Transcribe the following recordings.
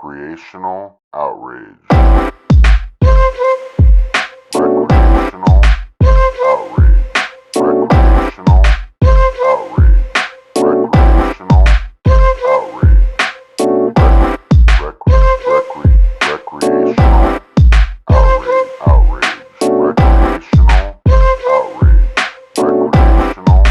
Recreational Outrage. Recreational Outrage. Recreational Outrage. Recreational Outrage. Recreational Outrage. Recreational Outrage. Recreational Outrage.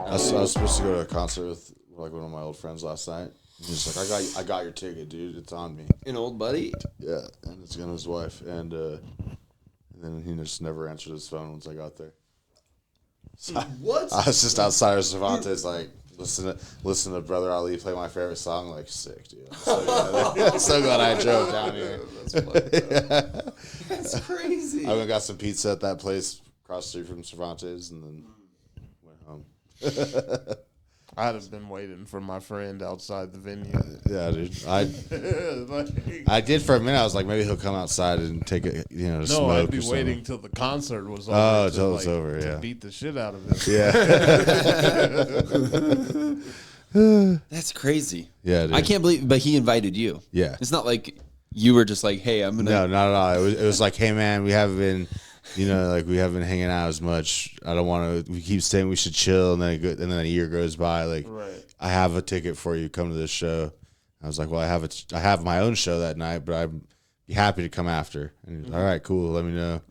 I was supposed to go to a concert with like one of my old friends last night. He's like, I got your ticket, dude. It's on me. An old buddy? Yeah, and it's going to his wife. And then he just never answered his phone once I got there. So What? I was just outside of Cervantes, like, listen to Brother Ali play my favorite song. Like, sick, dude. I'm so glad I drove down here. That's crazy. I went and got some pizza at that place across the street from Cervantes and then went home. I'd have been waiting for my friend outside the venue. Yeah, dude. I did for a minute. I was like, maybe he'll come outside and take it, to smoke. No, I'd be or something. waiting till the concert was over. Oh, till it's over, to yeah. beat the shit out of him. Yeah. That's crazy. Yeah, dude. I can't believe, but he invited you. Yeah. It's not like you were just like, hey, I'm going to. No, not at all. It was like, hey, man, we haven't been, we haven't been hanging out as much. I don't want to. We keep saying we should chill, and then a year goes by. Like, Right. I have a ticket for you. Come to this show. I was like, well, I have my own show that night, but I'd be happy to come after. And he was, all right, cool. Let me know.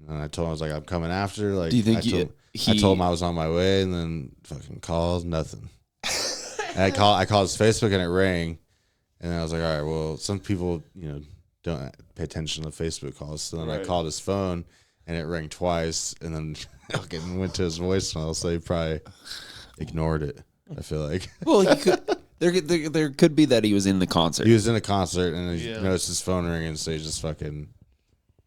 And I told him, I was like, I'm coming after. Like, Do you think I told him I was on my way, and then fucking called nothing. And I called his Facebook, and it rang. And I was like, all right, well, some people, don't pay attention to Facebook calls. So then I called his phone, and it rang twice, and then fucking went to his voicemail. So he probably ignored it, I feel like. Well, he could. There could be that he was in the concert. He was in a concert, and he noticed his phone ringing, so he just fucking...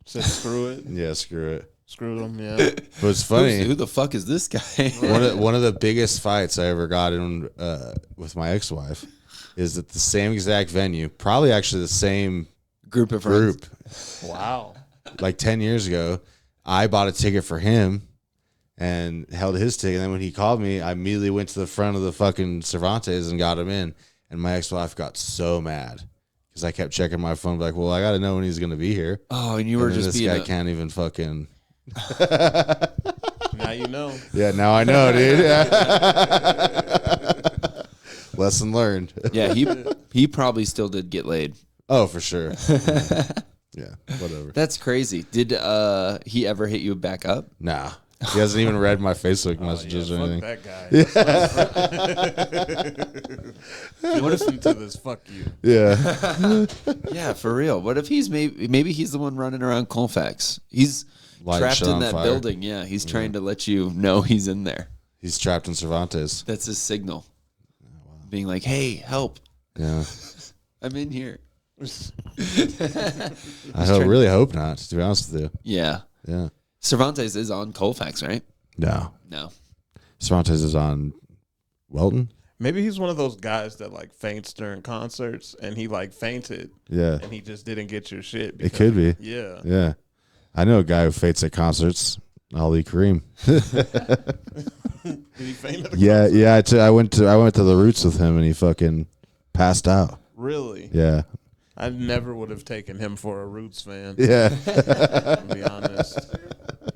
Said screw it. Yeah, screw it. Screw them, yeah. But it's funny. Who the fuck is this guy? One of the biggest fights I ever got in with my ex-wife is at the same exact venue, probably actually the same Group of friends. Wow. Like 10 years ago. I bought a ticket for him and held his ticket. And then when he called me, I immediately went to the front of the fucking Cervantes and got him in. And my ex-wife got so mad because I kept checking my phone, like, well, I got to know when he's going to be here. Oh, and you were just this being guy can't even fucking... Now you know. Yeah, now I know, dude. Lesson learned. Yeah, he probably still did get laid. Oh, for sure. Yeah, whatever. That's crazy. Did he ever hit you back up? Nah. He hasn't even read my Facebook messages or anything. Fuck that guy. Listen to this. Fuck you. Yeah. Yeah, for real. What if he's maybe he's the one running around Colfax? He's Lighting trapped shit in on that fire. building. Yeah, he's trying to let you know he's in there. He's trapped in Cervantes. That's his signal. Being like, hey, help. Yeah. I'm in here. Really hope not, to be honest with you. Yeah. Yeah. Cervantes is on Colfax, right? No. No. Cervantes is on Welton? Maybe he's one of those guys that like faints during concerts, and he like fainted, Yeah. and he just didn't get your shit. It because- could be. Yeah. Yeah. I know a guy who faints at concerts. Ali Kareem. Did he faint at a Yeah, concert? yeah. I went to the Roots with him, and he fucking passed out. Really? Yeah. I never would have taken him for a Roots fan. Yeah. To be honest.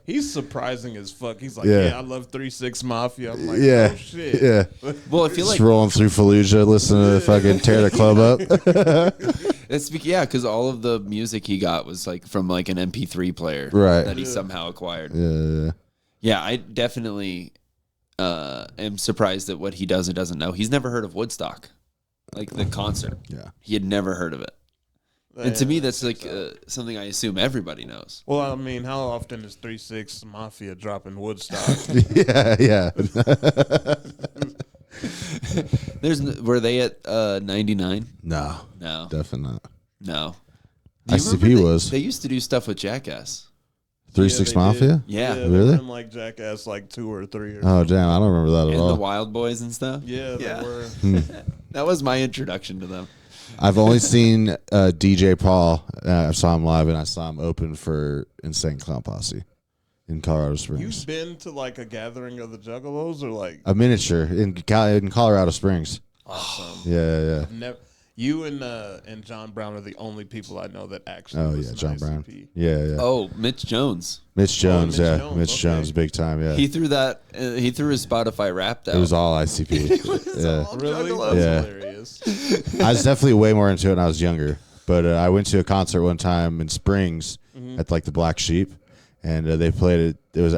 He's surprising as fuck. He's like, Yeah. yeah, I love 3-6 Mafia. I'm like, Yeah. oh shit. Yeah. Well, I feel Just like rolling through Fallujah, listening to fucking tear the club up. because all of the music he got was like from like an MP3 player, Right. That he somehow acquired. Yeah. Yeah, I definitely am surprised at what he does and doesn't know. He's never heard of Woodstock, like the concert. Yeah. He had never heard of it. And to me, that's like something I assume everybody knows. Well, I mean, how often is 3-6 Mafia dropping Woodstock? Yeah. Were they at 99? No. No, Definitely not. no. Do you ICP remember was. They used to do stuff with Jackass. 3-6 they Mafia? did. Yeah. They Really? were in like Jackass like 2 or 3 or Oh, damn. I don't remember that at And all. the Wild Boys and stuff. Yeah, they were. That was my introduction to them. I've only seen DJ Paul. I saw him live, and I saw him open for Insane Clown Posse. in Colorado Springs. You've been to like a gathering of the Juggalos or like A miniature in Colorado Springs. awesome? Yeah. Never. You and John Brown are the only people I know that actually. Oh listen yeah, to John Brown. ICP. Yeah. Oh, Mitch Jones. Mitch Jones, Mitch yeah. Jones, Mitch okay. Jones, big time, yeah. He threw that. He threw his Spotify Wrapped out. It was all ICP. yeah. Really? Juggalos. That's Yeah. hilarious. I was definitely way more into it when I was younger. But I went to a concert one time in Springs at like the Black Sheep, and they played it. It was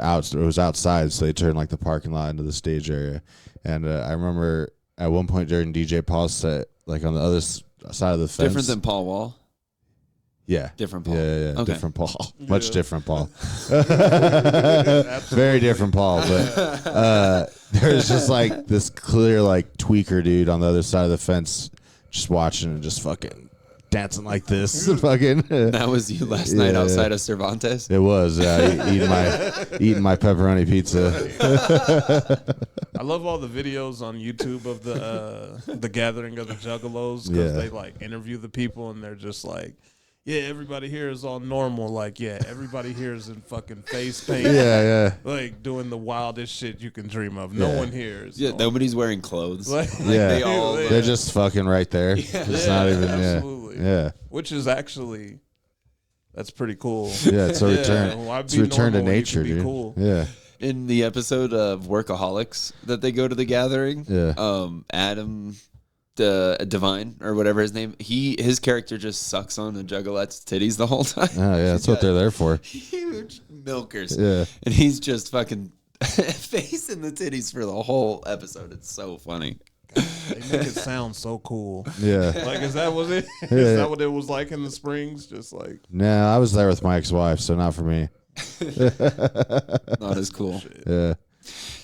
outside, so they turned like the parking lot into the stage area. And I remember at one point during DJ Paul's set, like on the other side of the fence. different than Paul Wall. Yeah. Different Paul. Yeah. Okay. Different Paul. Much Yeah. different Paul. Very different Paul. But there's just like this clear like tweaker dude on the other side of the fence just watching and just fucking dancing like this. Fucking. That was you last night Yeah. outside of Cervantes. It was eating my pepperoni pizza. I love all the videos on YouTube of the gathering of the Juggalos because Yeah. they like interview the people and they're just like, yeah, everybody here is all normal. Like, yeah, everybody here is in fucking face paint. Yeah. Like doing the wildest shit you can dream of. No Yeah. one here is. Yeah, normal. nobody's wearing clothes. Like, Yeah. they all Yeah. They're just fucking right there. It's not even. absolutely. Yeah. Which is actually, that's pretty cool. Yeah. It's a Yeah, return. why It's be a return to normal when you nature, can be dude. cool? Yeah. In the episode of Workaholics that they go to the gathering, Yeah. Adam Divine or whatever his name, his character just sucks on the Juggalette's titties the whole time. Oh yeah. That's what they're there for. Huge milkers. Yeah. And he's just fucking facing the titties for the whole episode. It's so funny. They make it sound so cool. Yeah. Like, is that what it? Yeah. Is that what it was like in the Springs? Just like, No, I was there with my ex-wife, so not for me. Not as cool. Yeah.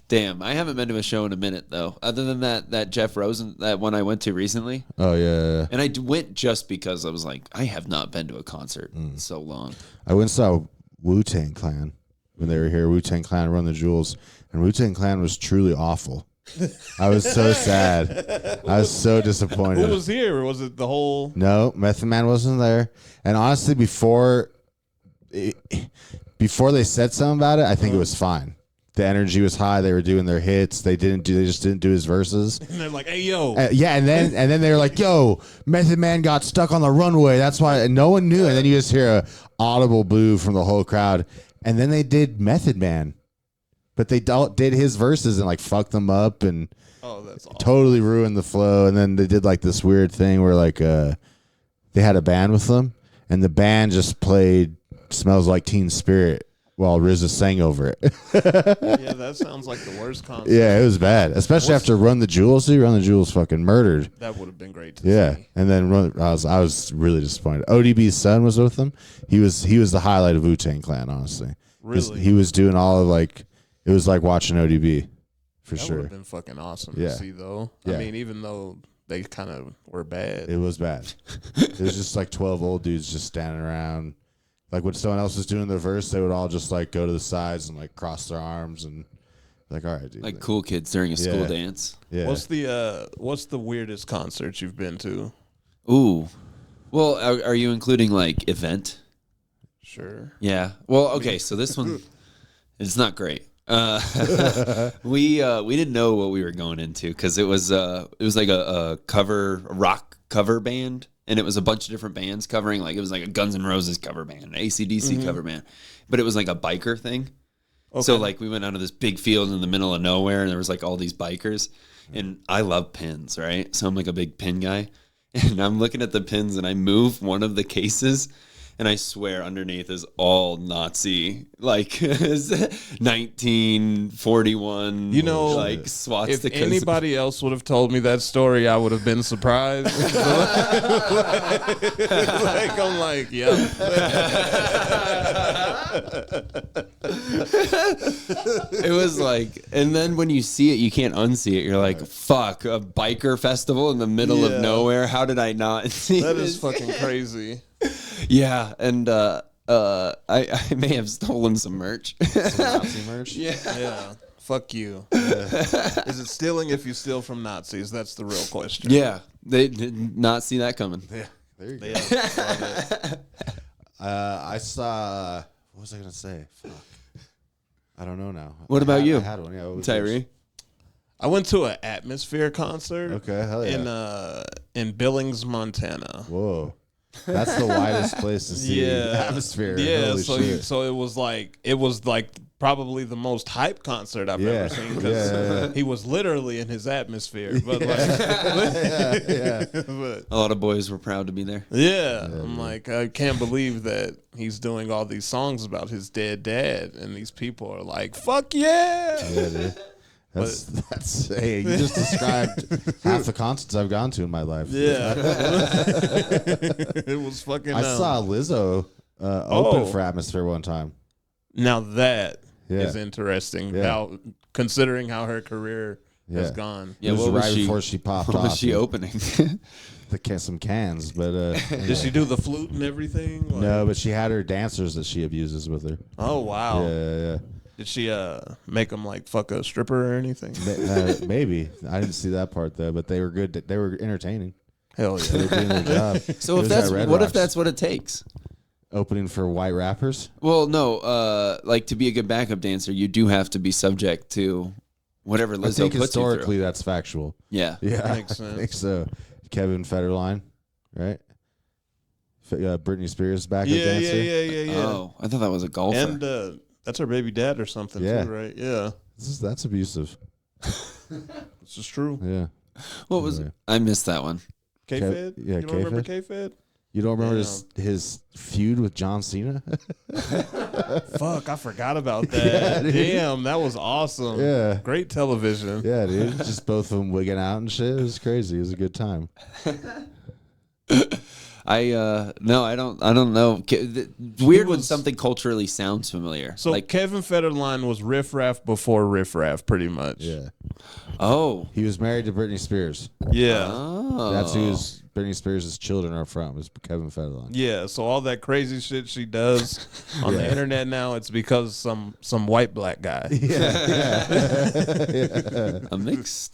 Damn, I haven't been to a show in a minute though. Other than that Jeff Rosen, that one I went to recently, Oh yeah. and I went just because I was like, I have not been to a concert in so long. I went and saw Wu-Tang Clan when they were here. Wu-Tang Clan Run the Jewels, and Wu-Tang Clan was truly awful. I was so sad. I was so disappointed. who was here? Was it the whole? No, Method Man wasn't there. And honestly, before they said something about it, I think it was fine. The energy was high. They were doing their hits. They just didn't do his verses. And they're like, hey yo, Yeah, and then they were like, "Yo, Method Man got stuck on the runway. That's why." And no one knew. And then you just hear a audible boo from the whole crowd. And then they did Method Man, but they did his verses and like fucked them up and oh, that's awesome. totally ruined the flow. And then they did like this weird thing where like they had a band with them, and the band just played "Smells Like Teen Spirit" while RZA sang over it. Yeah, that sounds like the worst concert. Yeah, it was bad, especially after Run the Jewels. Run the Jewels fucking murdered. That would have been great to Yeah, see. and then I was really disappointed. ODB's son was with them. He was the highlight of Wu-Tang Clan, honestly. 'Cause Really? he was doing all of like it was like watching ODB for That would sure. have been fucking awesome Yeah. to see, though. Yeah. I mean, even though they kind of were bad. It was bad. It was just like 12 old dudes just standing around. Like when someone else was doing the verse, they would all just like go to the sides and like cross their arms and like, all right, dude. Like cool kids during a school Yeah. dance. Yeah. What's the weirdest concert you've been to? Ooh. Well, are you including like event? Sure. Yeah. Well, okay. So this one, it's not great. We didn't know what we were going into because it was like a rock cover band, and it was a bunch of different bands covering, like it was like a Guns N' Roses cover band, an AC/DC cover band, but it was like a biker thing. So like we went out to this big field in the middle of nowhere, and there was like all these bikers, and I love pins, right? So I'm like a big pin guy, and I'm looking at the pins, and I move one of the cases. And I swear underneath is all Nazi, like 1941, You know, like If swastikas. anybody else would have told me that story, I would have been surprised. Like, I'm like, yeah. It was like, and then when you see it, you can't unsee it. You're like, fuck, a biker festival in the middle Yeah. of nowhere. How did I not see That this? is fucking crazy. Yeah, and I may have stolen some merch. Nazi merch? Yeah. Yeah. Fuck you. Is it stealing if you steal from Nazis? That's the real question. Yeah, they did not see that coming. Yeah. There you go. Yeah. I saw. What was I gonna say? Fuck. I don't know now. What about you? I had one. Yeah, what was yours? Tairee? I went to an Atmosphere concert. Okay, hell yeah. In Billings, Montana. Whoa. That's the widest place to see Atmosphere. Yeah, Holy shit. so it was like probably the most hype concert I've ever seen because he was literally in his atmosphere. But A lot of boys were proud to be there. I'm like, I can't believe that he's doing all these songs about his dead dad, and these people are like, fuck yeah. Yeah, dude. That's hey, you just described half the concerts I've gone to in my life. Yeah. It was fucking I saw Lizzo open for Atmosphere one time. Now that is interesting. How considering how her career has gone. Yeah, it was what was right she- before she popped What off. was she opening? Some cans, but Did she do the flute and everything? Like, no, but she had her dancers that she abuses with her. Oh wow. Yeah. Did she make them like fuck a stripper or anything? Maybe I didn't see that part though, but they were good. They were entertaining. Hell They yeah. were doing their job. So It if was that's at Red what if Rocks. that's what it takes? Opening for white rappers? Well, no. Like to be a good backup dancer, you do have to be subject to whatever I Lizzo think puts historically you through. that's factual. Yeah. Yeah, Makes sense. I think so. Kevin Federline, right? Britney Spears backup dancer. Yeah. Oh, I thought that was a golfer. And that's her baby dad or something Yeah. too, right? Yeah. That's abusive. This is true. Yeah. What was Yeah. I missed that one. K-Fed? Yeah, You don't remember K-Fed? K-Fed? You don't remember Yeah. his feud with John Cena? Fuck, I forgot about that. Damn, that was awesome. Yeah. Great television. Yeah, dude. Just both of them wigging out and shit. It was crazy. It was a good time. No, I don't know. Weird when was- something culturally sounds familiar. So like, Kevin Federline was Riff Raff before Riff Raff, pretty much. Yeah. oh, He was married to Britney Spears. Yeah. oh, That's who Britney Spears' children are from, is Kevin Federline. Yeah, so all that crazy shit she does on the internet now, it's because some white black guy.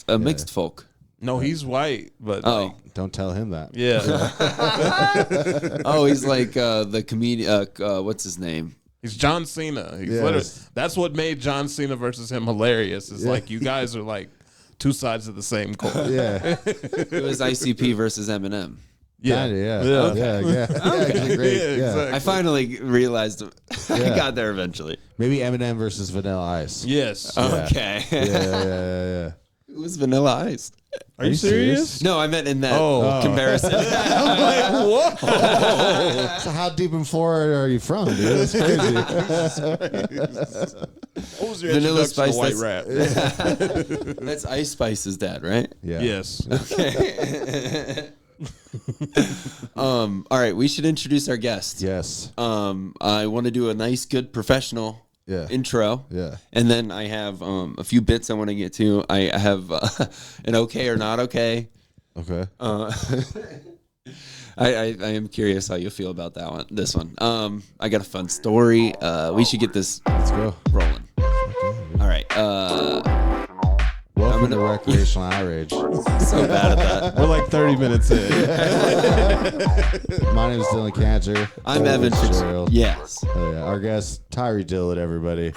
a mixed folk. No, he's white, but Oh, like, Don't tell him that. yeah. oh, he's like the comedian. What's his name? He's John Cena. He's Yes. literally, that's what made John Cena versus him hilarious. Is like you guys are like two sides of the same coin. Yeah. It was ICP versus Eminem. Yeah. Kinda, yeah. Yeah. Yeah. Actually, great. Yeah, Yeah. exactly. I finally realized I Yeah. got there eventually. Maybe Eminem versus Vanilla Ice. Yes. Okay. Yeah. It was Vanilla Ice. Are you serious? No, I meant in that Oh. comparison. I'm like, whoa. So how deep in Florida are you from, dude? That's crazy. What was your Vanilla introduction to Spice, white that's- rap? That's Ice Spice's dad, right? Yeah. Yes. All right, we should introduce our guest. Yes. I want to do a nice, good, professional Yeah. intro. Yeah. And then I have a few bits I want to get to. I have an okay or not okay. Okay. I am curious how you feel about that one. This one. I got a fun story. We should get this Let's go. rolling. All right. Welcome to Recreational Outrage. So bad at that. We're like 30 minutes in. My name is Dylan Kantor. I'm Evan Fitzgerald. Yes. Oh, yeah. Our guest, Tairee Dillard, everybody.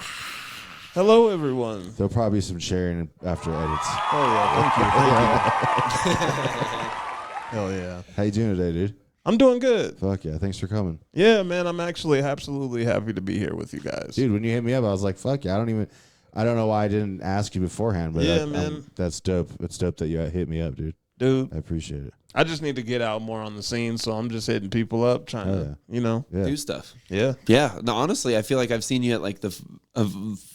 Hello, everyone. There'll probably be some sharing after edits. Oh, yeah. Thank you. Hell yeah. How you doing today, dude? I'm doing good. Fuck yeah. Thanks for coming. Yeah, man. I'm actually absolutely happy to be here with you guys. Dude, when you hit me up, I was like, fuck yeah. I don't know why I didn't ask you beforehand, but Yeah, man. that's dope. It's dope that you hit me up, dude. Dude, I appreciate it. I just need to get out more on the scene, so I'm just hitting people up, trying to, Yeah. Do stuff. Yeah. Yeah. No, honestly, I feel like I've seen you at like a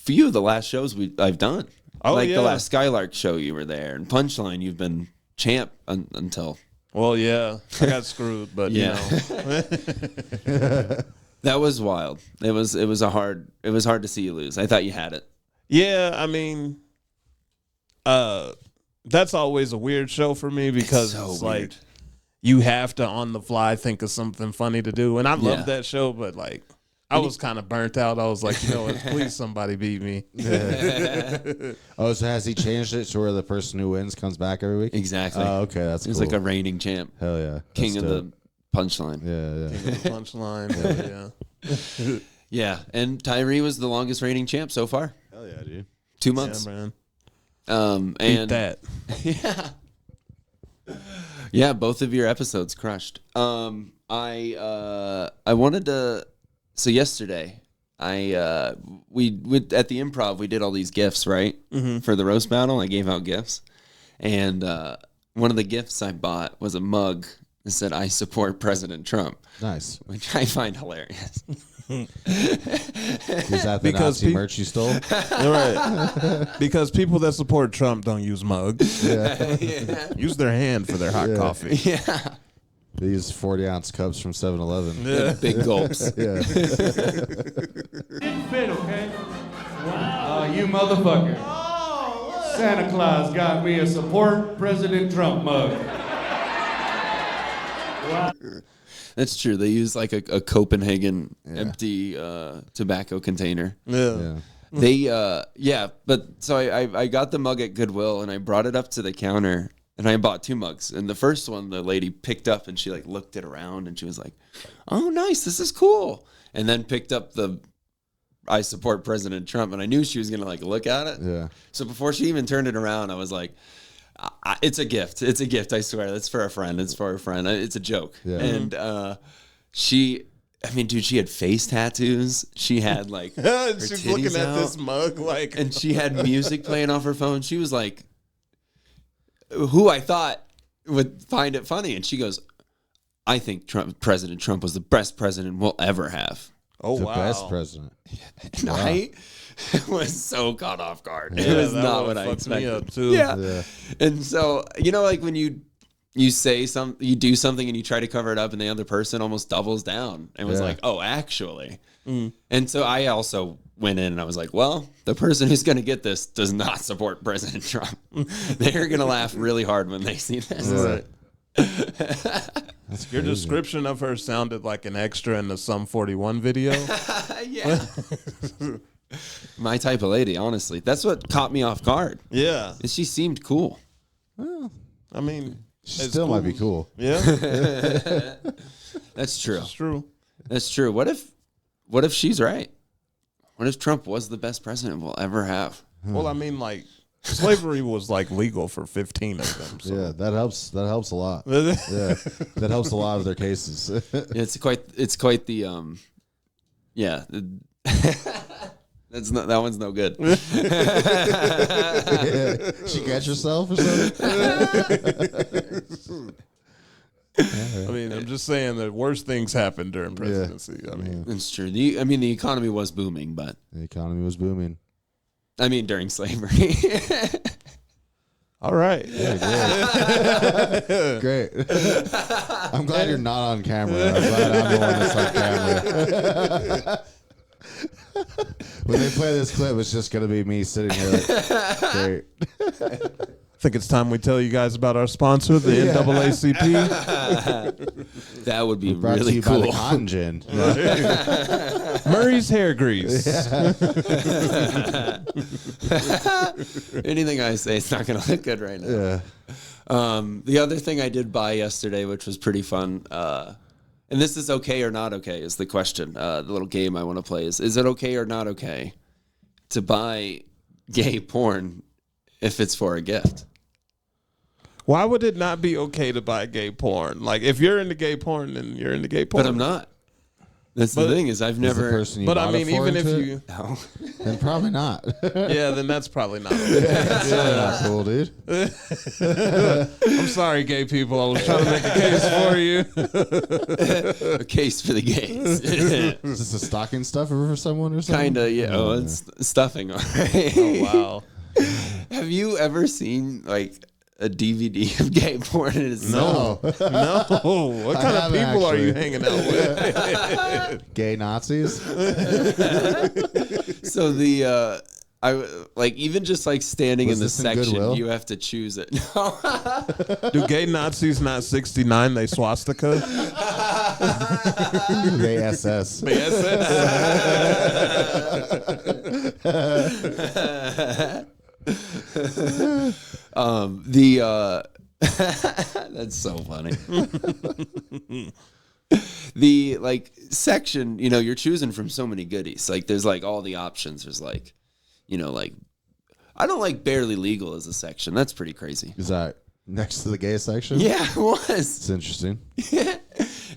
few of the last shows I've done. Oh, like yeah. the last Skylark show you were there, and Punchline you've been champ until. Well, yeah. I got screwed, but, Yeah. That was wild. It was hard to see you lose. I thought you had it. Yeah, I mean, that's always a weird show for me because so it's weird. like you have to on the fly think of something funny to do. And I love Yeah. that show, but like I was kind of burnt out. I was like, you know what, please somebody beat me. Oh, so has he changed it to where the person who wins comes back every week? Exactly. Oh, okay. That's He's cool. like a reigning champ, Hell yeah. king That's of dope. the Punchline. Yeah. Punchline. Yeah. Yeah, and Tairee was the longest reigning champ so far. Hell yeah, dude. 2 months. Yeah, man. And Eat that. yeah, both of your episodes crushed. I wanted to. So yesterday, we at the Improv we did all these gifts, right, for the roast battle. I gave out gifts, and one of the gifts I bought was a mug that said "I support President Trump," Nice. which I find hilarious. Is that the Because Nazi merch you stole? Right. Because people that support Trump don't use mugs. Yeah. Use their hand for their hot coffee. Yeah, They use 40-ounce cups from 7-Eleven. Yeah. big gulps. Yeah. Didn't fit, okay? Wow. You motherfucker. Santa Claus got me a support President Trump mug. That's true. They use like a Copenhagen empty tobacco container. Yeah. Yeah. But so I got the mug at Goodwill and I brought it up to the counter and I bought 2 mugs. And the first one the lady picked up and she like looked it around and she was like, "Oh, nice, this is cool." And then picked up the "I support President Trump," and I knew she was gonna like look at it. Yeah. So before she even turned it around, I was like, "It's a gift. It's a gift. I swear. That's for a friend. It's for a friend. It's a joke." Yeah. And she had face tattoos. She had like her She's titties looking at out, this mug like. and she had music playing off her phone. She was like, who I thought would find it funny, and she goes, "I think President Trump was the best president we'll ever have." Oh, The wow. best president. And I was so caught off guard. Yeah, It was that not one what I fucked me expected. up, too. Yeah. Yeah. And so, like when you say you do something and you try to cover it up and the other person almost doubles down and was Yeah. like, "Oh, actually." And so I also went in and I was like, well, the person who's going to get this does not support President Trump. They're going to laugh really hard when they see this. Right. That's Your crazy. description of her sounded like an extra in the Sum 41 video. Yeah. My type of lady, honestly. That's what caught me off guard. Yeah. And she seemed cool. I mean, She it's still might be cool. Yeah, That's true. it's true. That's true. What if she's right? What if Trump was the best president we'll ever have? Well, I mean, like, slavery was like legal for 15 of them. So. Yeah, that helps. That helps a lot. Yeah, that helps a lot of their cases. It's quite the yeah. That one's no good. Yeah. She catch herself or something? I mean, I'm just saying that worse things happen during presidency. I mean, It's true. The economy was booming, but The economy was booming. I mean during slavery. all right. Great. I'm glad you're not on camera. I'm glad I'm the one that's on camera. When they play this clip, it's just going to be me sitting here like, great. I think it's time we tell you guys about our sponsor, the NAACP. That would be Brought to really you by the cool. Cotton Gin. Murray's Hair Grease. Anything I say, it's not going to look good right now. Yeah. The other thing I did buy yesterday, which was pretty fun, and this is okay or not okay, is the question. The little game I want to play is it okay or not okay to buy gay porn if it's for a gift? Why would it not be okay to buy gay porn? Like, if you're into gay porn, then you're into gay porn. But I'm not. That's the thing is I've Is the never. person you But I bought it mean, for even if into it? you, No. Then probably not. yeah, then that's probably not. Okay. That's not cool, dude. I'm sorry, gay people. I was trying to make a case for you. A case for the gays. Is this a stocking stuffer for someone or something? Kinda, yeah. Oh, it's stuffing. All right. Oh, wow. Have you ever seen like a DVD of gay porn? And it's No. No. What kind of haven't people are you actually. hanging out with? Gay Nazis? So I like even just like standing Was in the this in section, Goodwill? you have to choose it. Do gay Nazis not 69? They swastika? Gay SS. That's so funny. The like section, you're choosing from so many goodies. Like there's like all the options. There's like, like I don't like barely legal as a section. That's pretty crazy. Is that next to the gay section? Yeah, it was. It's interesting.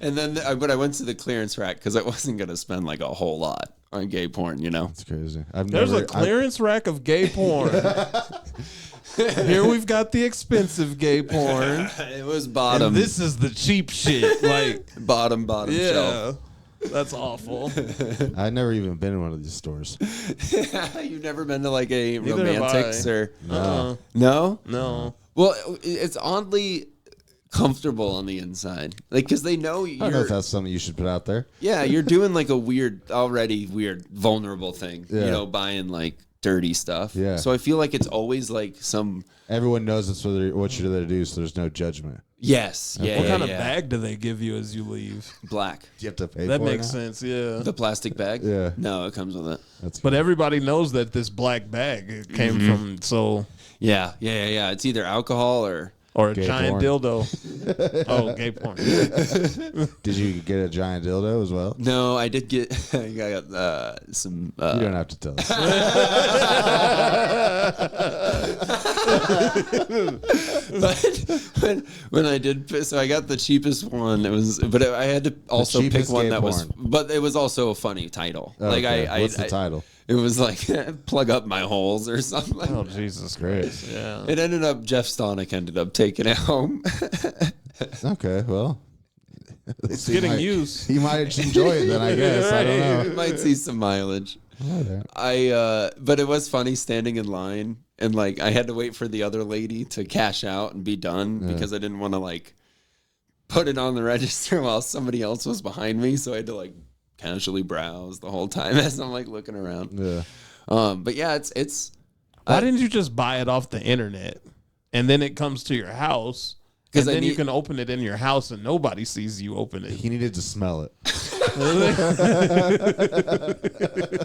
And then, but I went to the clearance rack because I wasn't going to spend like a whole lot on gay porn, It's crazy. There's a clearance rack of gay porn. Here we've got the expensive gay porn. It was bottom. And this is the cheap shit. Like, bottom shelf. yeah. That's awful. I've never even been in one of these stores. You've never been to like a Neither have romantics I. or No. no? No. Well, it's oddly comfortable on the inside, like because they know I don't know if you're. that's something you should put out there. Yeah, you're doing like a already weird, vulnerable thing. Yeah. Buying like dirty stuff. Yeah. So I feel like it's always like some. Everyone knows it's what you're there to do, so there's no judgment. Yes. Yeah. What kind of yeah. bag do they give you as you leave? Black. Do you have to pay That for makes it now? sense, yeah. The plastic bag. Yeah. No, it comes with it. That's But everybody knows that this black bag came from Yeah. It's either alcohol or. or a Gay giant porn. dildo. Oh, gay porn. Did you get a giant dildo as well? No, I did get. I got some. You don't have to tell us. But when I did, so I got the cheapest one. It was, but I had to also pick cheapest one gay that was, porn. but it was also a funny title. Like Okay. What's the title? It was like plug up my holes or something. Oh, Jesus Great. Christ. Yeah. It ended up Jeff Stonick ended up taking it home. Okay, well. It's getting used. You might enjoy it then, I guess. I don't know. Might see some mileage. But it was funny standing in line and like I had to wait for the other lady to cash out and be done because I didn't want to like put it on the register while somebody else was behind me. So I had to like casually browse the whole time as I'm like looking around. Yeah. But yeah, it's Why didn't you just buy it off the internet and then it comes to your house? And then you can open it in your house and nobody sees you open it. He needed to smell it.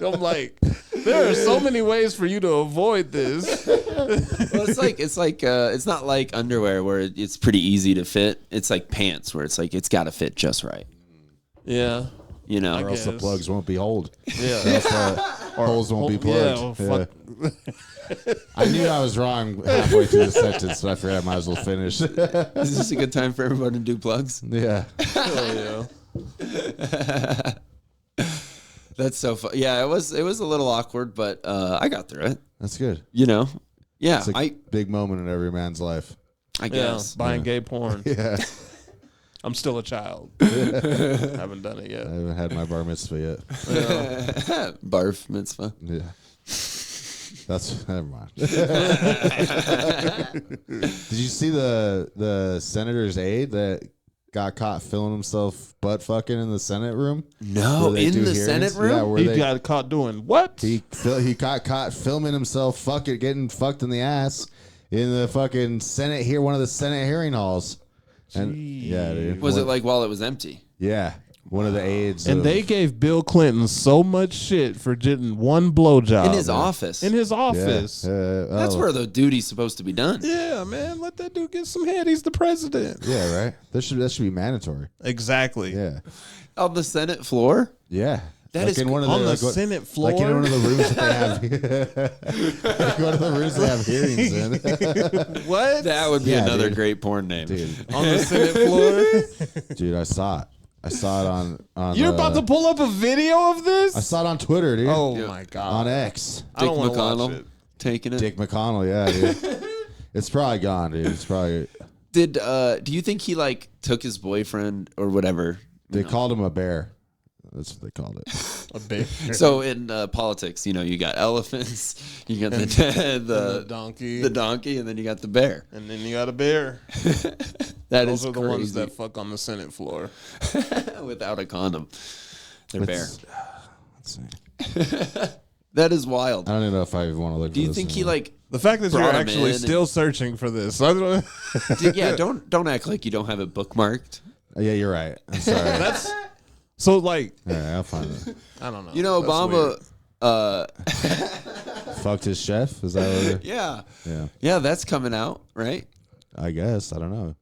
I'm like, there are so many ways for you to avoid this. well, it's not like underwear where it's pretty easy to fit. It's like pants where it's like it's got to fit just right. Yeah. You know, Or else the guess. plugs won't be holed. Yeah. Holes won't be Yeah, plugged. well, fuck. I knew I was wrong halfway through the sentence, but I figured I might as well finish. is this a good time for everyone to do plugs? Yeah. Oh, yeah. That's so fun. Yeah, it was a little awkward, but I got through it. That's good. You know, yeah, It's a big moment in every man's life. I Yeah, guess. buying gay porn. Yeah. I'm still a child. Haven't done it I yet. haven't had my bar mitzvah yet. Barf mitzvah. Yeah. That's never mind. Did you see the senator's aide that got caught filming himself butt fucking in the Senate room? No, Where they in do the hearings? Senate room. Yeah, where He they got caught doing what? he got caught filming himself getting fucked in the ass in the fucking Senate here, one of the Senate hearing halls. And yeah, dude. Was it like while it was empty? Yeah, one of the aides. And of- they gave Bill Clinton so much shit for getting one blowjob. In his office. In his Yeah, office. That's oh, where the duty's supposed to be done. Yeah, man. Let that dude get some head. He's the president. Yeah, right. That should be mandatory. Exactly. Yeah, On the Senate floor? yeah. That like is in one of On the like, Senate floor. like in one of the rooms that they have. Like one of the rooms they have hearings in. What? That would be Yeah, another dude. great porn name. Dude, On the Senate floor. dude, I saw it. I saw it on. You're about to pull up a video of this? I saw it on Twitter, dude. Oh, Yeah. my God. On X. I don't Dick wanna watch McConnell it. taking it. Dick McConnell, yeah, dude. It's probably gone, dude. It's probably. Do you think he like took his boyfriend or whatever? They called him a bear. That's what they called it. A big So in politics, you got elephants, you got the donkey. the donkey, and then you got the bear. And then you got a bear. That Those is are the crazy. ones that fuck on the Senate floor. Without a condom. They're bear. Let's see. That is wild. I don't even know if I even want to look. Do for you this think he anymore. like? The fact that you're Brought him actually in still searching for this. I don't Yeah, don't act like you don't have it bookmarked. Oh, yeah, you're right. I'm sorry. That's so like All right, I'll find it. I don't know. You know, That's Obama. Fucked his chef? Is that what it? Yeah, Yeah, that's coming out, right? I guess. I don't know.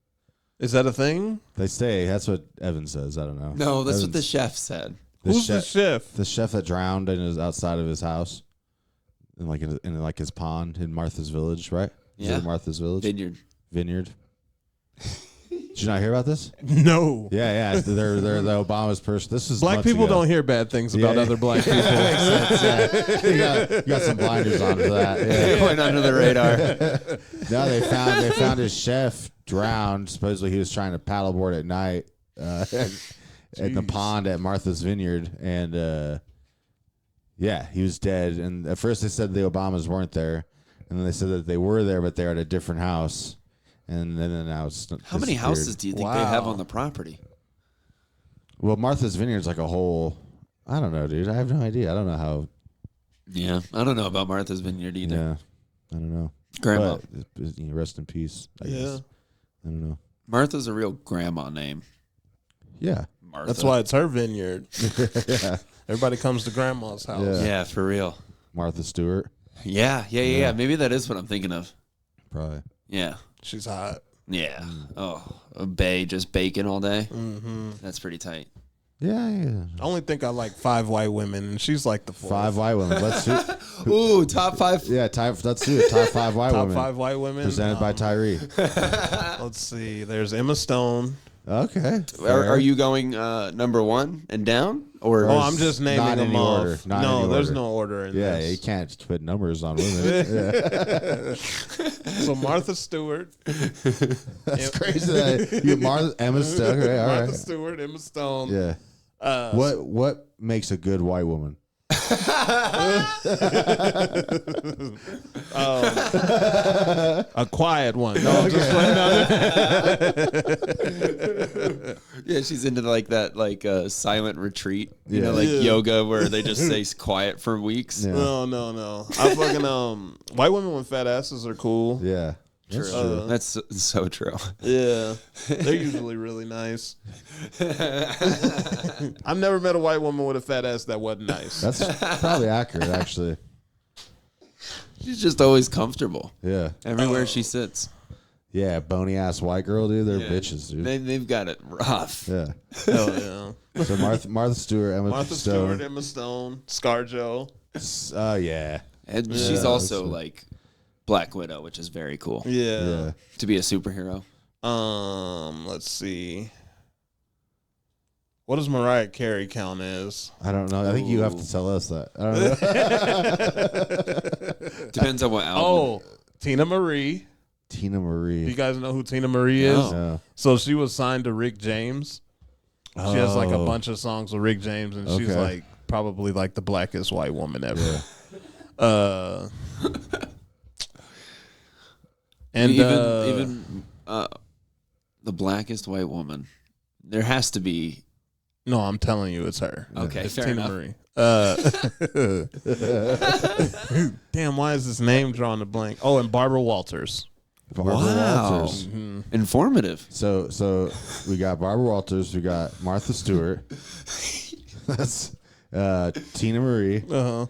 Is that a thing? They say that's what Evan says. I don't know. No, that's what the Evan's- chef said. the Who's the chef. chef? The chef that drowned and is outside of his house. in like his pond in Martha's Village, right? Is Yeah. it Martha's Village? Vineyard. Did you not hear about this? No. Yeah. They're the Obama's person. This is Black months people ago. don't hear bad things about Yeah. other black people. Makes sense, yeah. You got some blinders on for that. Yeah. Going under the radar. No, they found his chef drowned. Supposedly he was trying to paddleboard at night in the pond at Martha's Vineyard, and he was dead. And at first they said the Obamas weren't there, and then they said that they were there, but they're at a different house. And then now it's How many disappeared. houses do you think they have on the property? Well, Martha's Vineyard's like a whole. I don't know, dude. I have no idea. I don't know how. Yeah, I don't know about Martha's Vineyard either. Yeah, I don't know. Grandma. But, rest in peace. I guess. I don't know. Martha's a real grandma name. Yeah. Martha. That's why it's her vineyard. Yeah. Everybody comes to grandma's house. Yeah. Yeah, for real. Martha Stewart. Yeah. Maybe that is what I'm thinking of. Probably. Yeah. She's hot. Yeah. Oh, a bae just baking all day. Mm-hmm. That's pretty tight. Yeah. I only think I like 5 white women, and she's like the 4th. 5 white women. Let's do. Ooh, top 5. Yeah, let's do it. Top 5 white Top women. 5 white women. Presented by Tairee. Let's see. There's Emma Stone. Okay. Are you going number 1 and down? Or Oh, I'm just naming Not them any off. order. Not No, any there's order. no order in Yeah, this. you can't put numbers on women. Yeah. So Martha Stewart. That's crazy. That you Emma Stone. Okay, all Martha right. Stewart, Emma Stone. Yeah. What makes a good white woman? A quiet one. No, just yeah, she's into like that silent retreat. You Yeah. know, like Yeah. yoga where they just stay quiet for weeks. Yeah. No. I fucking white women with fat asses are cool. Yeah. That's true. That's so true. Yeah. They're usually really nice. I've never met a white woman with a fat ass that wasn't nice. That's probably accurate, actually. She's just always comfortable Yeah. everywhere she sits. Yeah, bony ass white girl, dude. They're bitches, dude. They've got it rough. Yeah. Hell yeah. So Martha Stewart, Emma Martha Stone. Stewart, Emma Stone, ScarJo. Oh yeah. And she's also like Black Widow, which is very cool Yeah. to be a superhero. Let's see. What does Mariah Carey count as? I don't know. I think you have to tell us that. I don't know. Depends on what album. Oh, Tina Marie. Tina Do you Marie. guys know who Tina Marie is? No. So she was signed to Rick James. She has like a Oh. bunch of songs with Rick James, and she's Okay. like probably like the blackest white woman ever. And even the blackest white woman. There has to be. no, I'm telling you, it's her. Okay, It's fair Tina enough. Marie. Damn, why is this name drawing a blank? Oh, and Barbara Walters. Barbara Wow. Walters. Informative. So we got Barbara Walters. We got Martha Stewart. That's Tina Marie. Uh-huh.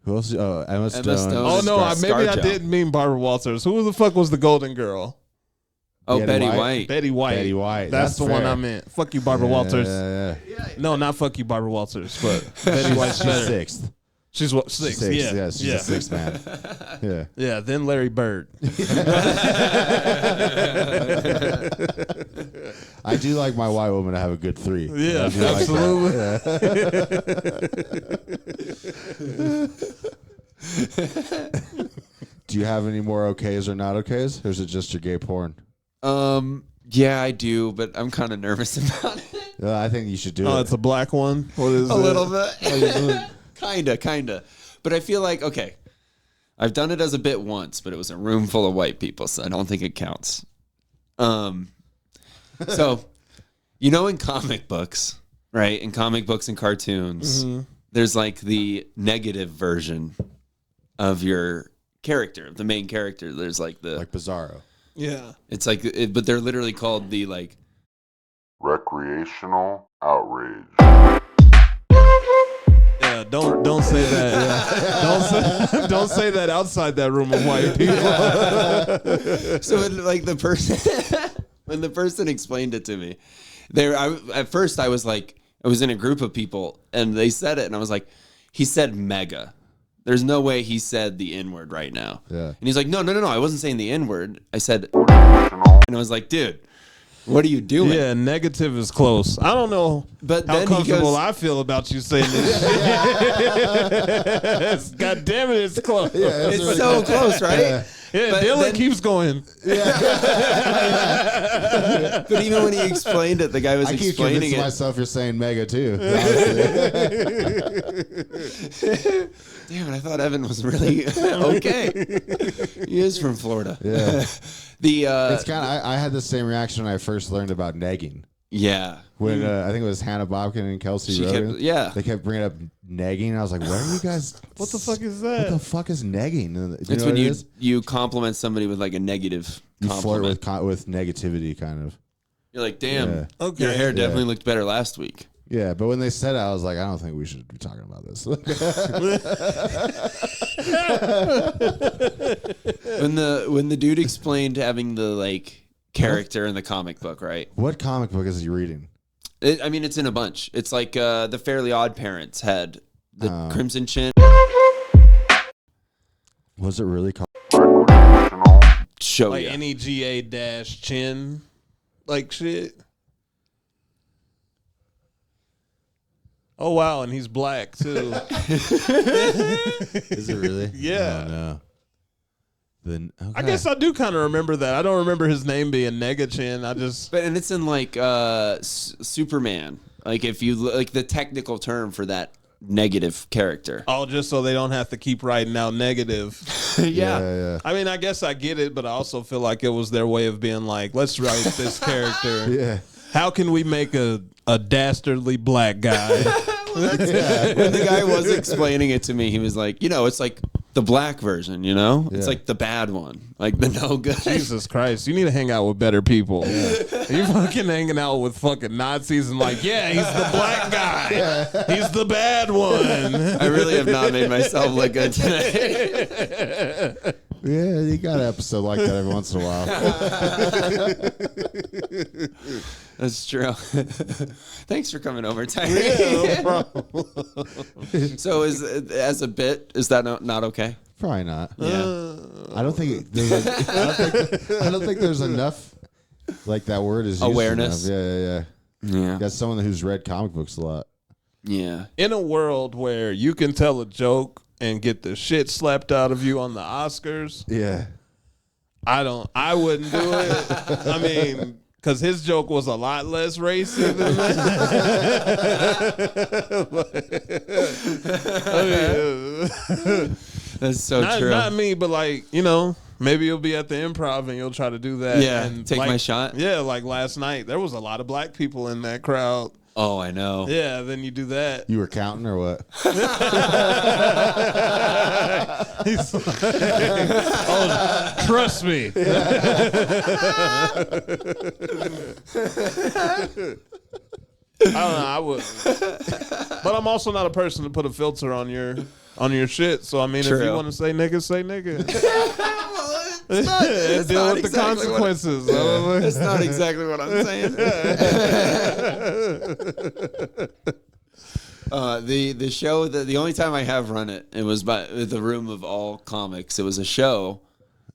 Who else? Oh, Emma Stone. Stone. Oh no, maybe I ScarJo. didn't mean Barbara Walters. Who the fuck was the golden girl? Oh, Betty Betty White. White. Betty White. Betty White. That's the one fair. I meant. Fuck you, Barbara Walters. Yeah. No, not fuck you, Barbara Walters, but Betty White's She's better. sixth. She's what? Sixth. Sixth. Yeah. She's a sixth man. Yeah. Yeah, then Larry Bird. I do like my white woman to have a good 3. Yeah, I do like absolutely. Do you have any more okays or not okays? Or is it just your gay porn? Yeah, I do, but I'm kind of nervous about it. I think you should do Oh, it. it's a black one. What is A it? little bit. Kinda. But I feel like, okay, I've done it as a bit once, but it was a room full of white people, so I don't think it counts. So, you know, in comic books, right? In comic books and cartoons, there's like the negative version of your character, of the main character. There's like the, like Bizarro. Yeah. it's like, but they're literally called the like, Recreational Outrage. Yeah, don't say that. Don't say that outside that room of white people. so when, like the person, when the person explained it to me, at first I was like, I was in a group of people and they said it and I was like, he said mega. There's no way he said the N-word right now. Yeah. And he's like, no, I wasn't saying the N-word. I said, recreational, and I was like, dude, what are you doing? Yeah, negative is close. I don't know But how then he comfortable goes- I feel about you saying this shit. God damn it, it's close. Yeah, It's so close, right? But Dylan then- keeps going. But even when he explained it, the guy was I keep explaining convincing it. myself you're saying mega too. Damn it, I thought Evan was really okay. He is from Florida. Yeah. The It's kind of. I had the same reaction when I first learned about negging. yeah. When I think it was Hannah Bobkin and Kelsey She Rogan. kept- yeah. They kept bringing up negging. I was like, what are you guys? What the fuck is What the that? fuck is negging? Do you It's know when what it you is? you compliment somebody with like a negative You flirt compliment. with negativity, kind of. You're like, damn, Yeah. Okay. your hair definitely Yeah. looked better last week. Yeah, but when they said it, I was like, I don't think we should be talking about this. When the dude explained having the like character in the comic book, right? What comic book is he reading? I mean, it's in a bunch. It's like the Fairly Odd Parents had the Crimson Chin Was it really called? recreational, show. Like ya. NEGA dash chin, like shit. Oh wow, and he's black too. Is it really? Yeah. Oh, no. Then okay. I guess I do kind of remember that. I don't remember his name being Negachin. I just But and it's in like Superman. Like if you like the technical term for that negative character. just so they don't have to keep writing out negative. yeah. I mean, I guess I get it, but I also feel like it was their way of being like, let's write this character. Yeah. How can we make a dastardly black guy? When the guy was explaining it to me, he was like, it's like the black version, It's Yeah. like the bad one. Like the no good. Jesus Christ, you need to hang out with better people. You fucking hanging out with fucking Nazis and like, yeah, he's the black guy. He's the bad one. I really have not made myself look good today. Yeah, you got an episode like that every once in a while. That's true. Thanks for coming over, Tairee. So as a bit, is that not okay? Probably not. Yeah. I don't think I don't think there's enough. Like that word is used Awareness. enough. Yeah. Yeah. That's someone who's read comic books a lot. Yeah. In a world where you can tell a joke and get the shit slapped out of you on the Oscars, Yeah. I wouldn't do it. I mean, because his joke was a lot less racy than that. That's so true. Not me, but like, maybe you'll be at the Improv and you'll try to do that. Yeah, and take my shot. Yeah, like last night, there was a lot of black people in that crowd. Oh, I know. Yeah, then you do that. You were counting or what? He's like, oh, trust me. I don't know. I would, but I'm also not a person to put a filter on your shit. So I mean, if True. you want to say nigga, say nigga. It's Deal not with the exactly consequences. That's not exactly what I'm saying. The show, the only time I have run it was by the room of all comics. It was a show,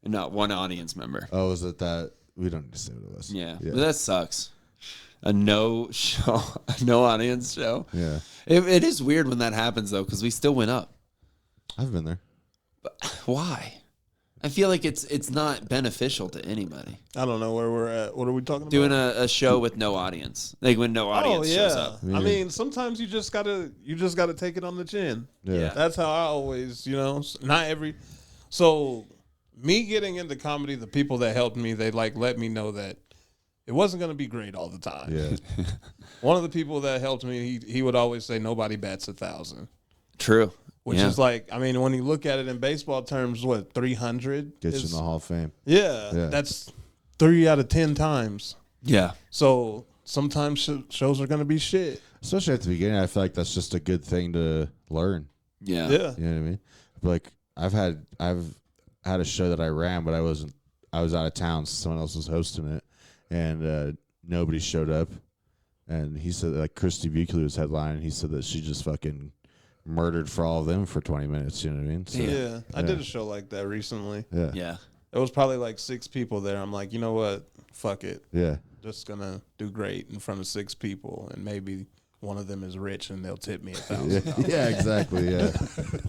and not one audience member. Oh, was it that? We don't need to say what it was. Yeah, but that sucks. A no show, a no audience show. Yeah. It is weird when that happens though, because we still went up. I've been there. Why? I feel like it's not beneficial to anybody. I don't know where we're at. What are we talking Doing about? a show with no audience, like when no audience shows up. I mean, sometimes you just gotta take it on the chin. Yeah. That's how I always, not every. So, me getting into comedy, the people that helped me, they like let me know that it wasn't gonna be great all the time. Yeah. One of the people that helped me, he would always say nobody bats 1,000, True. which is like, I mean, when you look at it in baseball terms, what 300 Gets you in the Hall of Fame. Yeah, Yeah. that's 3 out of 10 times. Yeah. So sometimes shows are gonna be shit. Especially at the beginning, I feel like that's just a good thing to learn. Yeah. Yeah. You know what I mean? Like I've had a show that I ran, but I was out of town, so someone else was hosting it, and nobody showed up. And he said like Christy Buckley was headlining. He said that she just fucking murdered for all of them for 20 minutes. You know what I mean? So, Yeah, I did a show like that recently. yeah. Yeah. There was probably like 6 people there. I'm like, you know what? Fuck it. Yeah. Just gonna do great in front of 6 people, and maybe one of them is rich and they'll tip me $1,000. Yeah, exactly. Yeah.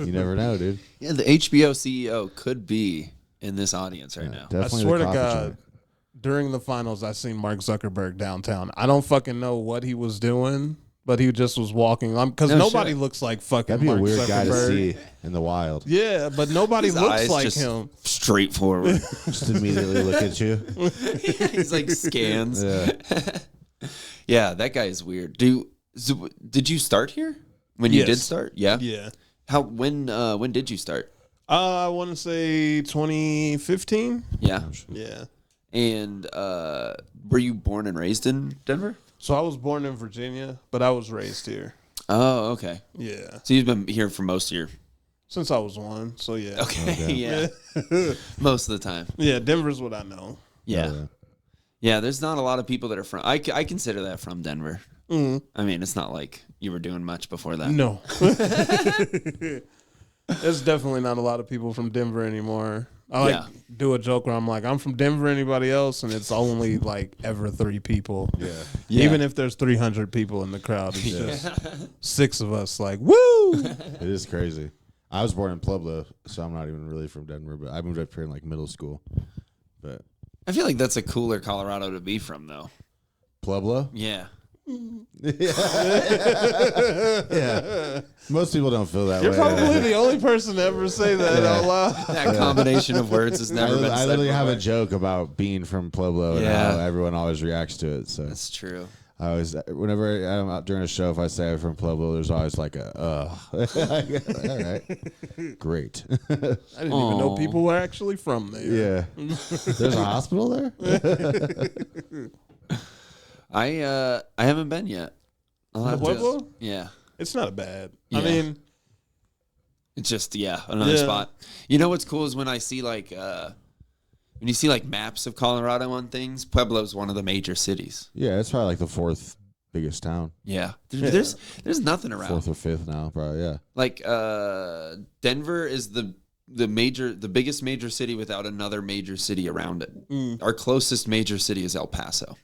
You never know, dude. Yeah, the HBO CEO could be in this audience right now. I Definitely swear the to coffee God, joint. during the finals, I seen Mark Zuckerberg downtown. I don't fucking know what he was doing, but he just was walking. Because No nobody shit. looks like fucking That'd be Mark a weird Zuckerberg. guy to see in the wild. Yeah, but nobody His looks eyes like just him. straightforward. Just immediately look at you. He's like scans. Yeah. Yeah, that guy is weird. Did you start here? When you Yes. did start? Yeah. Yeah. When did you start? I want to say 2015. Yeah. Yeah. And were you born and raised in Denver? So I was born in Virginia, but I was raised here. Oh, okay. Yeah. So you've been here for most of your. Since I was 1. So yeah. Okay. Yeah. Most of the time. Yeah, Denver's what I know. Yeah. Yeah. Yeah. There's not a lot of people that are from. I consider that from Denver. Mm. I mean, it's not like you were doing much before that. No. There's definitely not a lot of people from Denver anymore. I do a joke where I'm like, I'm from Denver, anybody else? And it's only like ever 3 people. Yeah. Even if there's 300 people in the crowd, it's just 6 of us like, woo! It is crazy. I was born in Pueblo, so I'm not even really from Denver, but I moved up here in like middle school. But I feel like that's a cooler Colorado to be from, though. Pueblo? Yeah. Yeah. Most people don't feel that You're way. probably the only person to ever say that out loud. That combination of words has never been said I literally have a before. joke about being from Pueblo and Yeah. how everyone always reacts to it. So That's true. I always, whenever I'm out during a show, if I say I'm from Pueblo, there's always like a, all right, great. I didn't even know people were actually from there. Yeah. There's a hospital there? I haven't been yet. I'll have to- Pueblo? Yeah. It's not bad. Yeah. I mean, It's just another Yeah. spot. You know what's cool is when I see when you see like maps of Colorado on things, Pueblo's one of the major cities. Yeah, it's probably like the 4th biggest town. Yeah. There's nothing around. 4th or 5th now, probably, yeah. Like Denver is the biggest major city without another major city around it. Our closest major city is El Paso,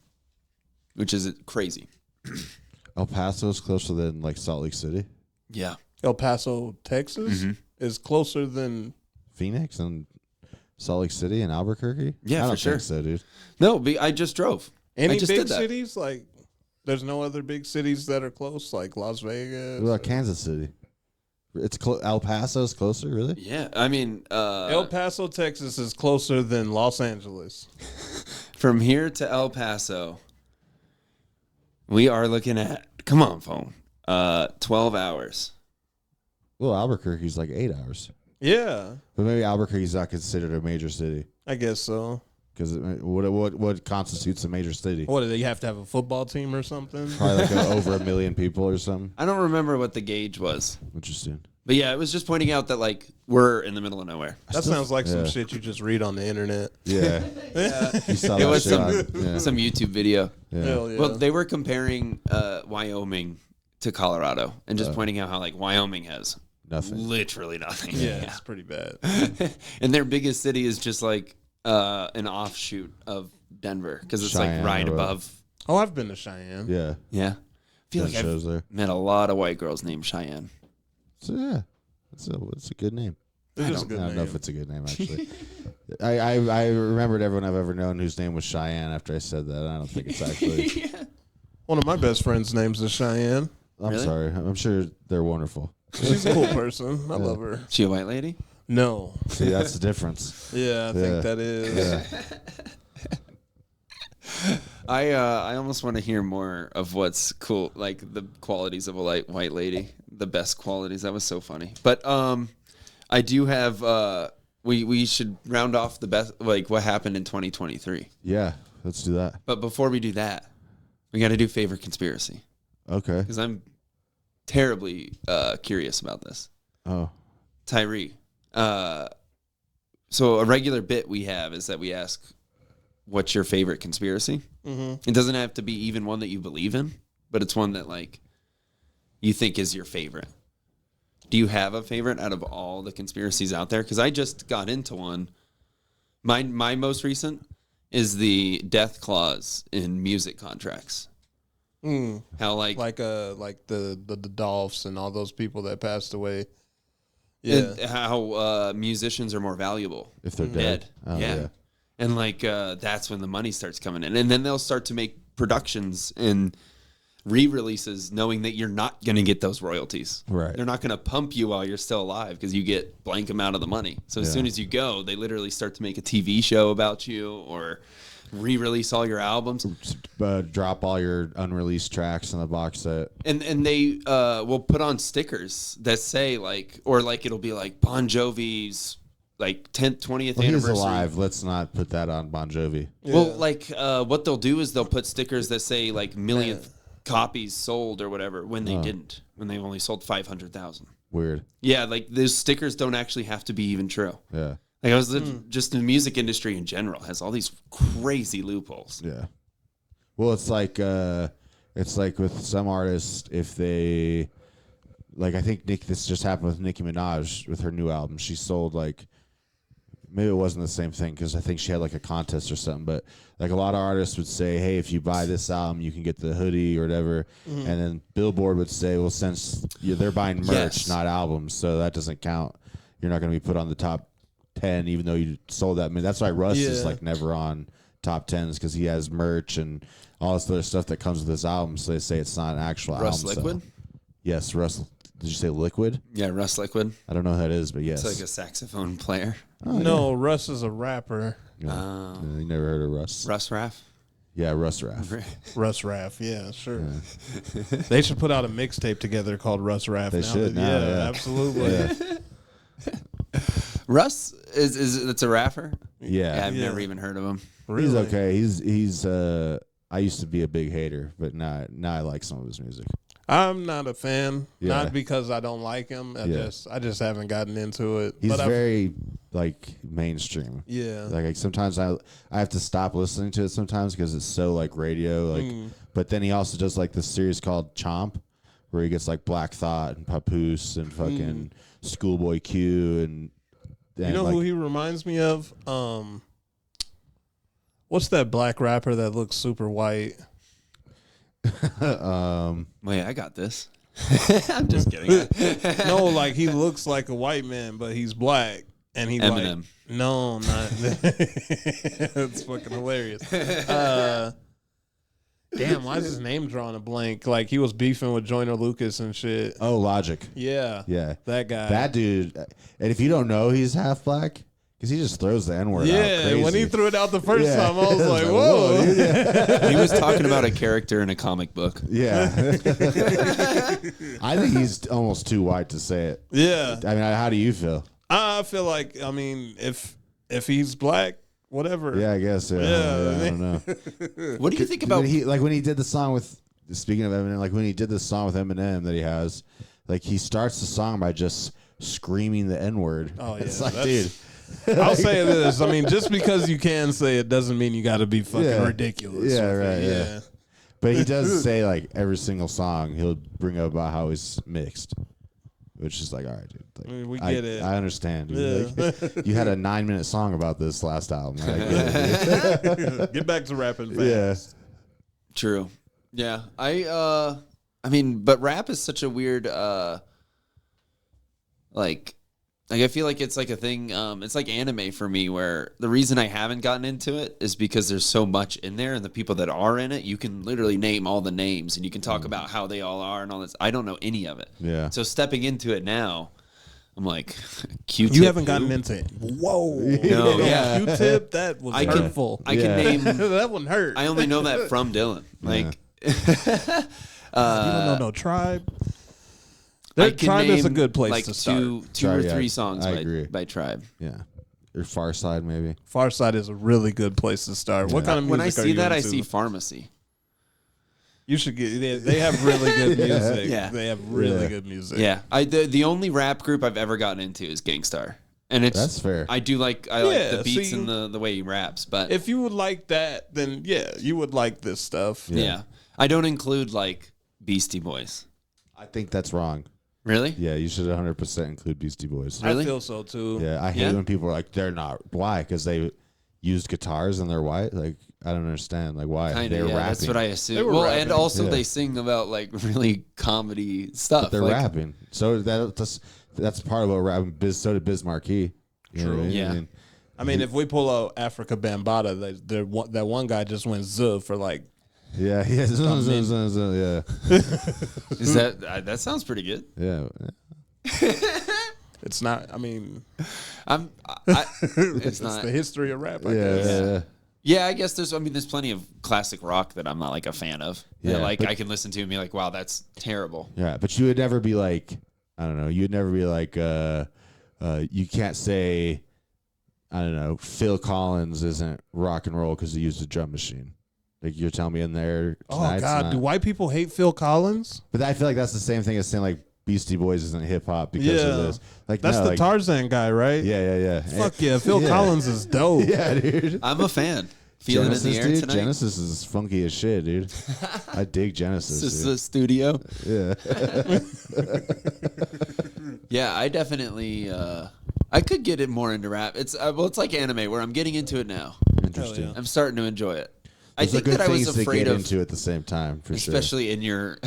which is crazy. El Paso's closer than like Salt Lake City, Yeah. El Paso, Texas is closer than. Phoenix, and Salt Lake City and Albuquerque. Yeah, I for don't sure. think so, dude. No, I just drove. Any I just big did that. cities? Like, there's no other big cities that are close, like Las Vegas. What about Kansas City? It's El Paso's closer, really? Yeah. I mean, El Paso, Texas is closer than Los Angeles. from here to El Paso, we are looking at, come on, phone, 12 hours. Well, Albuquerque's like 8 hours, Yeah, but maybe Albuquerque's not considered a major city I guess so. because what constitutes a major city? What, do you have to have a football team or something? Probably like over 1 million people or something. I don't remember what the gauge was. Interesting. But yeah, it was just pointing out that like we're in the middle of nowhere. That sounds like some yeah. shit you just read on the internet. Yeah, you saw It that was shit on- some YouTube video. yeah. Hell yeah. Well, they were comparing Wyoming to Colorado and just pointing out how like Wyoming has Nothing. literally nothing. yeah, it's pretty bad. And their biggest city is just like an offshoot of Denver because it's Cheyenne like right or what? above. Oh, I've been to Cheyenne. Yeah, Yeah. I feel that like shows I've there. met a lot of white girls named Cheyenne. So yeah, it's a good name. It is a I good don't know if name. it's a good name actually. I remembered everyone I've ever known whose name was Cheyenne after I said that. I don't think it's actually. One of my best friends' names is Cheyenne. I'm Really? sorry. I'm sure they're wonderful. She's a cool person. I love her. She a white lady? No. See, that's the difference. Yeah, I think that is. Yeah. I almost want to hear more of what's cool, like the qualities of a white lady, the best qualities. That was so funny. But I do have. We should round off the best, like what happened in 2023. Yeah, let's do that. But before we do that, we got to do favorite conspiracy Okay. because I'm terribly curious about this. Oh, Tairee. So a regular bit we have is that we ask, "What's your favorite conspiracy?" Mm-hmm. It doesn't have to be even one that you believe in, but it's one that like you think is your favorite. Do you have a favorite out of all the conspiracies out there? Because I just got into one. My most recent is the death clause in music contracts. How like the Dolphs and all those people that passed away. Yeah, and how musicians are more valuable If they're dead. Oh, yeah. And like that's when the money starts coming in, and then they'll start to make productions and re-releases knowing that you're not going to get those royalties. Right. They're not going to pump you while you're still alive because you get blank amount of the money. So as soon as you go, they literally start to make a TV show about you or re-release all your albums. Drop all your unreleased tracks in the box set. And they will put on stickers that say like, or like it'll be like Bon Jovi's like 10th, 20th Well, anniversary. he's alive. Let's not put that on Bon Jovi. Well, like what they'll do is they'll put stickers that say like millionth copies sold or whatever when they didn't, when they only sold 500,000. Weird. Yeah, like those stickers don't actually have to be even true. Yeah. Like I was just the music industry in general has all these crazy loopholes. Yeah. Well, it's like with some artists, if they like, I think this just happened with Nicki Minaj with her new album. She sold like, maybe it wasn't the same thing because I think she had like a contest or something. But like a lot of artists would say, hey, if you buy this album, you can get the hoodie or whatever. And then Billboard would say, well, since they're buying merch, not albums, so that doesn't count. You're not going to be put on the top 10, even though you sold that. I mean, that's why Russ is like never on top 10s because he has merch and all this other stuff that comes with his album. So they say it's not an actual Russ album. Liquid? So. Yes, Russ. Did you say Liquid? Yeah, Russ Liquid. I don't know who that is, but yes. It's like a saxophone player. No, Russ is a rapper. Yeah. You never heard of Russ? Russ Raff. Yeah, Russ Raff. Russ Raff, yeah, sure. They should put out a mixtape together called Russ Raff. They should now, yeah. Absolutely. Yeah. Russ is it's a rapper? Yeah. I've never even heard of him. Really? He's okay. He's I used to be a big hater, but now I like some of his music. I'm not a fan, Yeah. not because I don't like him. I just haven't gotten into it. He's but very like mainstream. Yeah. Like sometimes I have to stop listening to it sometimes because it's so like radio. Like, but then he also does like this series called Chomp, where he gets like Black Thought and Papoose and fucking Schoolboy Q and you know like, who he reminds me of? What's that black rapper that looks super white? Wait, I got this. I'm just kidding. No, like he looks like a white man, but he's black, and he Eminem. like no, not. It's fucking hilarious. Damn, why is his name drawing a blank? Like he was beefing with Joyner Lucas and shit. oh, Logic. Yeah, Yeah, that guy. that dude. And if you don't know, he's half black. Because he just throws the N-word out Yeah, crazy. when he threw it out the first Yeah. time, I was like, Like, whoa. dude, yeah. He was talking about a character in a comic book. Yeah. I think he's almost too white to say it. Yeah. I mean, how do you feel? I feel like, I mean, if he's black, whatever. Yeah, I guess. Yeah, Yeah, I don't know. What do you think about when he did the song with, speaking of Eminem, like when he did the song with Eminem that he has, like he starts the song by just screaming the N-word. Oh, yeah. It's like, dude. I'll say this. I mean, just because you can say it doesn't mean you got to be fucking ridiculous. Yeah, with it. right, yeah. But he does say, like, every single song, he'll bring up about how he's mixed, which is like, all right, dude. Like, I mean, we get it. I understand, dude. Yeah. Like, you had a 9-minute song about this last album. I get it, Get back to rapping dude. fast. True. Yeah. I mean, but rap is such a weird like I feel like it's like a thing, it's like anime for me where the reason I haven't gotten into it is because there's so much in there and the people that are in it, you can literally name all the names and you can talk about how they all are and all this. I don't know any of it. Yeah. So stepping into it now, I'm like, Q-Tip. You haven't who? gotten into it. Whoa. No, yeah. Q-tip, that was hurtful. I can name, That one hurt. I only know that from Dylan. Like, you don't know no Tribe. I That can Tribe is a name, good place like to start. two Tribe, or yeah, three songs I agree. by Tribe. Yeah. Or Far Side, maybe. Far Side is a really good place to start. What kind of music When I are see you that, I into? see Pharmacy. You should get. They have really good music. Yeah. They have really Yeah. good music. Yeah, the only rap group I've ever gotten into is Gangstar, and it's That's fair. I like Yeah, the beats see, and the way he raps, but If you would like that, then yeah, you would like this stuff. yeah, I don't include like Beastie Boys. I think that's wrong. Really? Yeah, you should 100% include Beastie Boys. Really? I feel so too. Yeah, I hate Yeah? when people are like, they're not. Why? Because they used guitars and they're white? Like, I don't understand. Like, why? Kind They're of, yeah. rapping. That's what I They assume. were Well, rapping. and also Yeah. they sing about like really comedy stuff. But they're like, rapping. So that's part about rapping. So did Biz Markie. You know what I mean? Yeah. I mean, if we pull out Africa Bambaataa, that one guy just went zuh for like. Yeah. Yeah. Yeah. Is that sounds pretty good? Yeah. It's not. I mean, It's it's not. the history of rap. I Yeah. guess. Yeah. Yeah, I guess there's plenty of classic rock that I'm not like a fan of. Yeah, That, like but- I can listen to and be like, wow, that's terrible. Yeah. But you would never be like, I don't know. You would never be like, you can't say, I don't know, Phil Collins isn't rock and roll because he used a drum machine. Like you're telling me in there. Oh tonight's God, not- do white people hate Phil Collins? But I feel like that's the same thing as saying like Beastie Boys isn't hip hop because Yeah. of this. Like That's no, the like, Tarzan guy, right? Yeah, yeah. Fuck yeah, Phil Yeah. Collins is dope. Yeah, dude. I'm a fan. Feeling Genesis, in the air dude. tonight. Genesis is funky as shit, dude. I dig Genesis. This is dude. the studio. Yeah. Yeah, I definitely. I could get it more into rap. It's it's like anime where I'm getting into it now. Interesting. yeah. I'm starting to enjoy it. I Those are think good that I was things to afraid get of, into at the same time, for sure. especially in your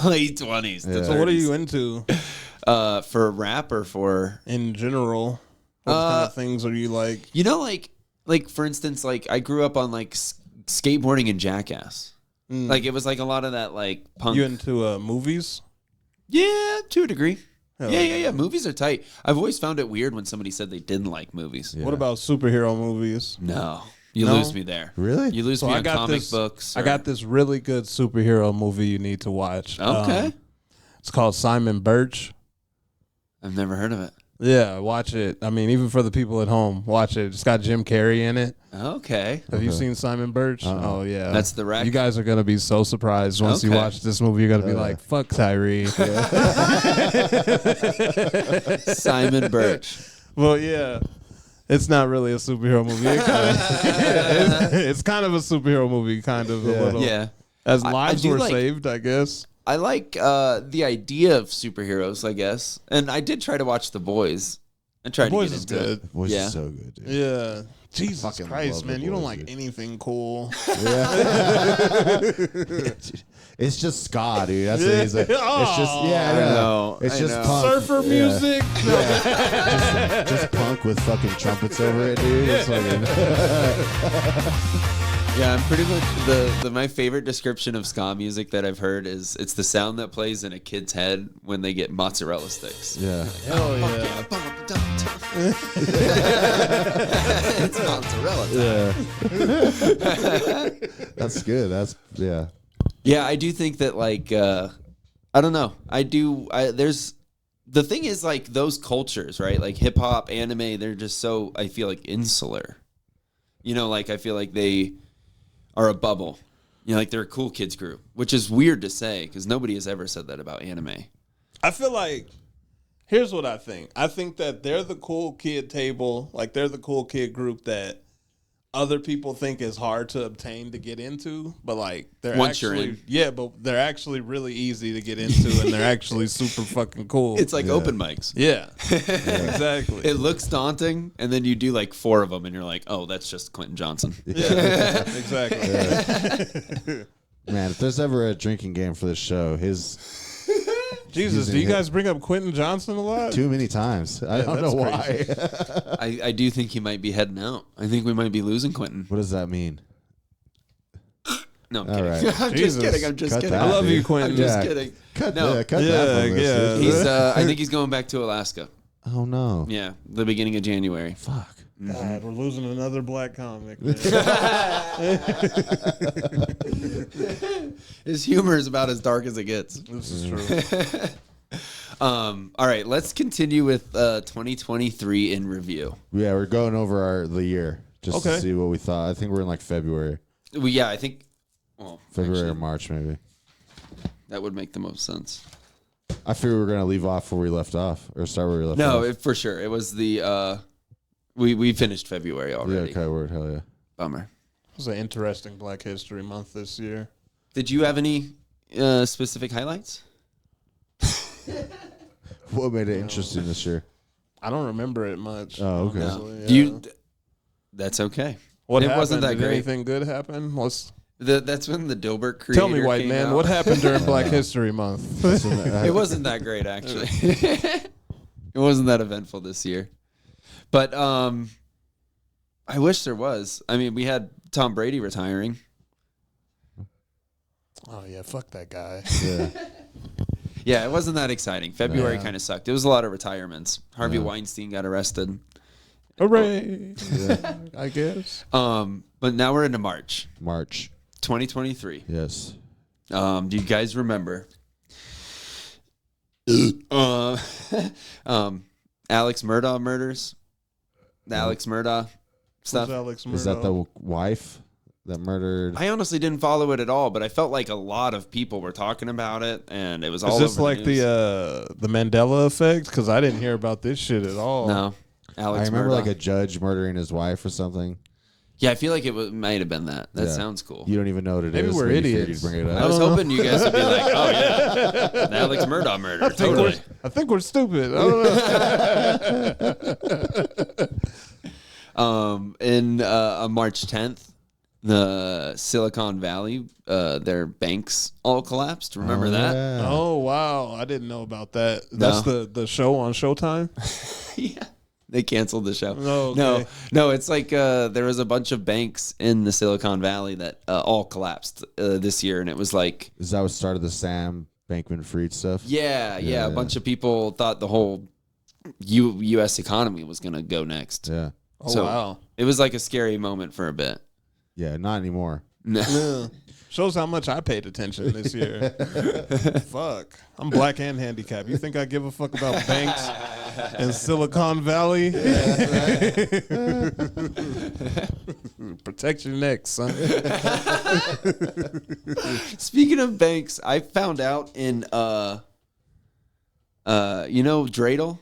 late 20s. Yeah. So what are you into For rap or for in general? What kind of things are you like? like for instance, like I grew up on like skateboarding and Jackass. Like it was like a lot of that like punk. You into movies? Yeah, to a degree. Hell Yeah. Movies are tight. I've always found it weird when somebody said they didn't like movies. Yeah. What about superhero movies? No, you No? lose me there. Really? You lose So me I on got comic this. books. I got this really good superhero movie you need to watch. Okay. It's called Simon Birch. I've never heard of it. Yeah, watch it. I mean, even for the people at home, watch it. It's got Jim Carrey in it. Okay. Have you seen Simon Birch? Oh yeah, That's the wreck? You guys are gonna be so surprised once you Okay. watch this movie. You're gonna be like, "Fuck Tairee." Simon Birch. Well, yeah, it's not really a superhero movie. It's kind of a superhero movie, kind of a little. Yeah. As I lives do were like- saved, I guess. I like the idea of superheroes, I guess. And I did try to watch The Boys. I tried Boys to is get into good. it. Voice Yeah. is so good, dude. Yeah. Jesus Fucking Christ, love man, The you don't Boys, like dude. anything cool. It's just ska, dude. That's what he's like. It's just yeah, I know, It's I just know. punk. Surfer Yeah. music. Just punk with fucking trumpets over it, dude. It's fucking Yeah, I'm pretty much my favorite description of ska music that I've heard is it's the sound that plays in a kid's head when they get mozzarella sticks. yeah. Hell yeah. It's mozzarella time. Yeah. That's good. That's yeah. Yeah, I do think that like I don't know. There's the thing is like those cultures, right? Like hip hop, anime, they're just so I feel like insular. You know, like I feel like they are a bubble. You know, like they're a cool kids group, which is weird to say because nobody has ever said that about anime. I feel like here's what I think. I think that they're the cool kid table, like they're the cool kid group that other people think is hard to obtain to get into, but like they're Once you're actually in. yeah, but they're actually really easy to get into and they're actually super fucking cool. It's like open mics. yeah. Exactly. It looks daunting, and then you do like 4 of them, and you're like, "Oh, that's just Quentin Johnson." Yeah. Exactly. Man, if there's ever a drinking game for this show, his Jesus, do you guys bring up Quentin Johnson a lot? too many times. I don't know that's why. I do think he might be heading out. I think we might be losing Quentin. What does that mean? No, I'm All kidding. right. I'm Jesus. just kidding. I'm just Cut kidding. that, I love you, dude. Quentin. I'm just Yeah. kidding. Cut No. that. Cut Yeah, that from this, yeah. dude. He's. I think he's going back to Alaska. Oh no. Yeah, the beginning of January. Fuck. God, we're losing another black comic. Man. His humor is about as dark as it gets. This is true. All right, let's continue with 2023 in review. Yeah, we're going over the year just to Okay. see what we thought. I think we're in like February, Yeah, I think. Well, February or actually, March maybe. that would make the most sense. I figured we were gonna leave off where we left off or start where we left No, off. for sure. It was the. We finished February Yeah, already. okay, word, hell yeah. Bummer. It was an interesting Black History Month this year. Did you have any specific highlights? What made it interesting this year? I don't remember it much. Oh, okay. honestly, yeah. That's okay. What it happened? wasn't that Did great. anything good happen? That's when the Dilbert creator Tell me, white came man, out. what happened during Black History Month? It wasn't that great, actually. It wasn't that eventful this year. But I wish there was. I mean, we had Tom Brady retiring. Oh yeah, fuck that guy. Yeah. Yeah, it wasn't that exciting. February Yeah. kind of sucked. It was a lot of retirements. Harvey Weinstein got arrested. Hooray! I guess. But now we're into March March. 2023. Yes. Do you guys remember? Alex Murdaugh murders? The Alex Murdaugh stuff? Who's Alex Is that Murdaugh? the wife that murdered? I honestly didn't follow it at all, but I felt like a lot of people were talking about it, and it was all Is this over like the news. the Mandela effect? Because I didn't hear about this shit at all. No. I Alex remember Murdaugh. like a judge murdering his wife or something. Yeah, I feel like it might have been that. That Yeah. sounds cool. You don't even know what it is. Maybe we're but you figured idiots. you'd bring it I up. was hoping you guys would be like, oh, yeah, the Alex Murdaugh murder. Totally. I think we're stupid. I don't know. On March 10th, the Silicon Valley, their banks all collapsed. Remember that? Yeah. Oh wow, I didn't know about that. That's the show on Showtime. Yeah. They canceled the show. Oh, okay. No, it's like there was a bunch of banks in the Silicon Valley that all collapsed this year, and it was like, Is that what started the Sam Bankman-Fried stuff? yeah, Yeah. a bunch of people thought the whole U.S. economy was gonna go next. Yeah. Oh So wow. it was like a scary moment for a bit. Yeah, not anymore. No. Yeah. Shows how much I paid attention this year. Fuck. I'm black and handicapped. You think I give a fuck about banks and Silicon Valley? Protect your neck, son. Speaking of banks, I found out in Dreidel?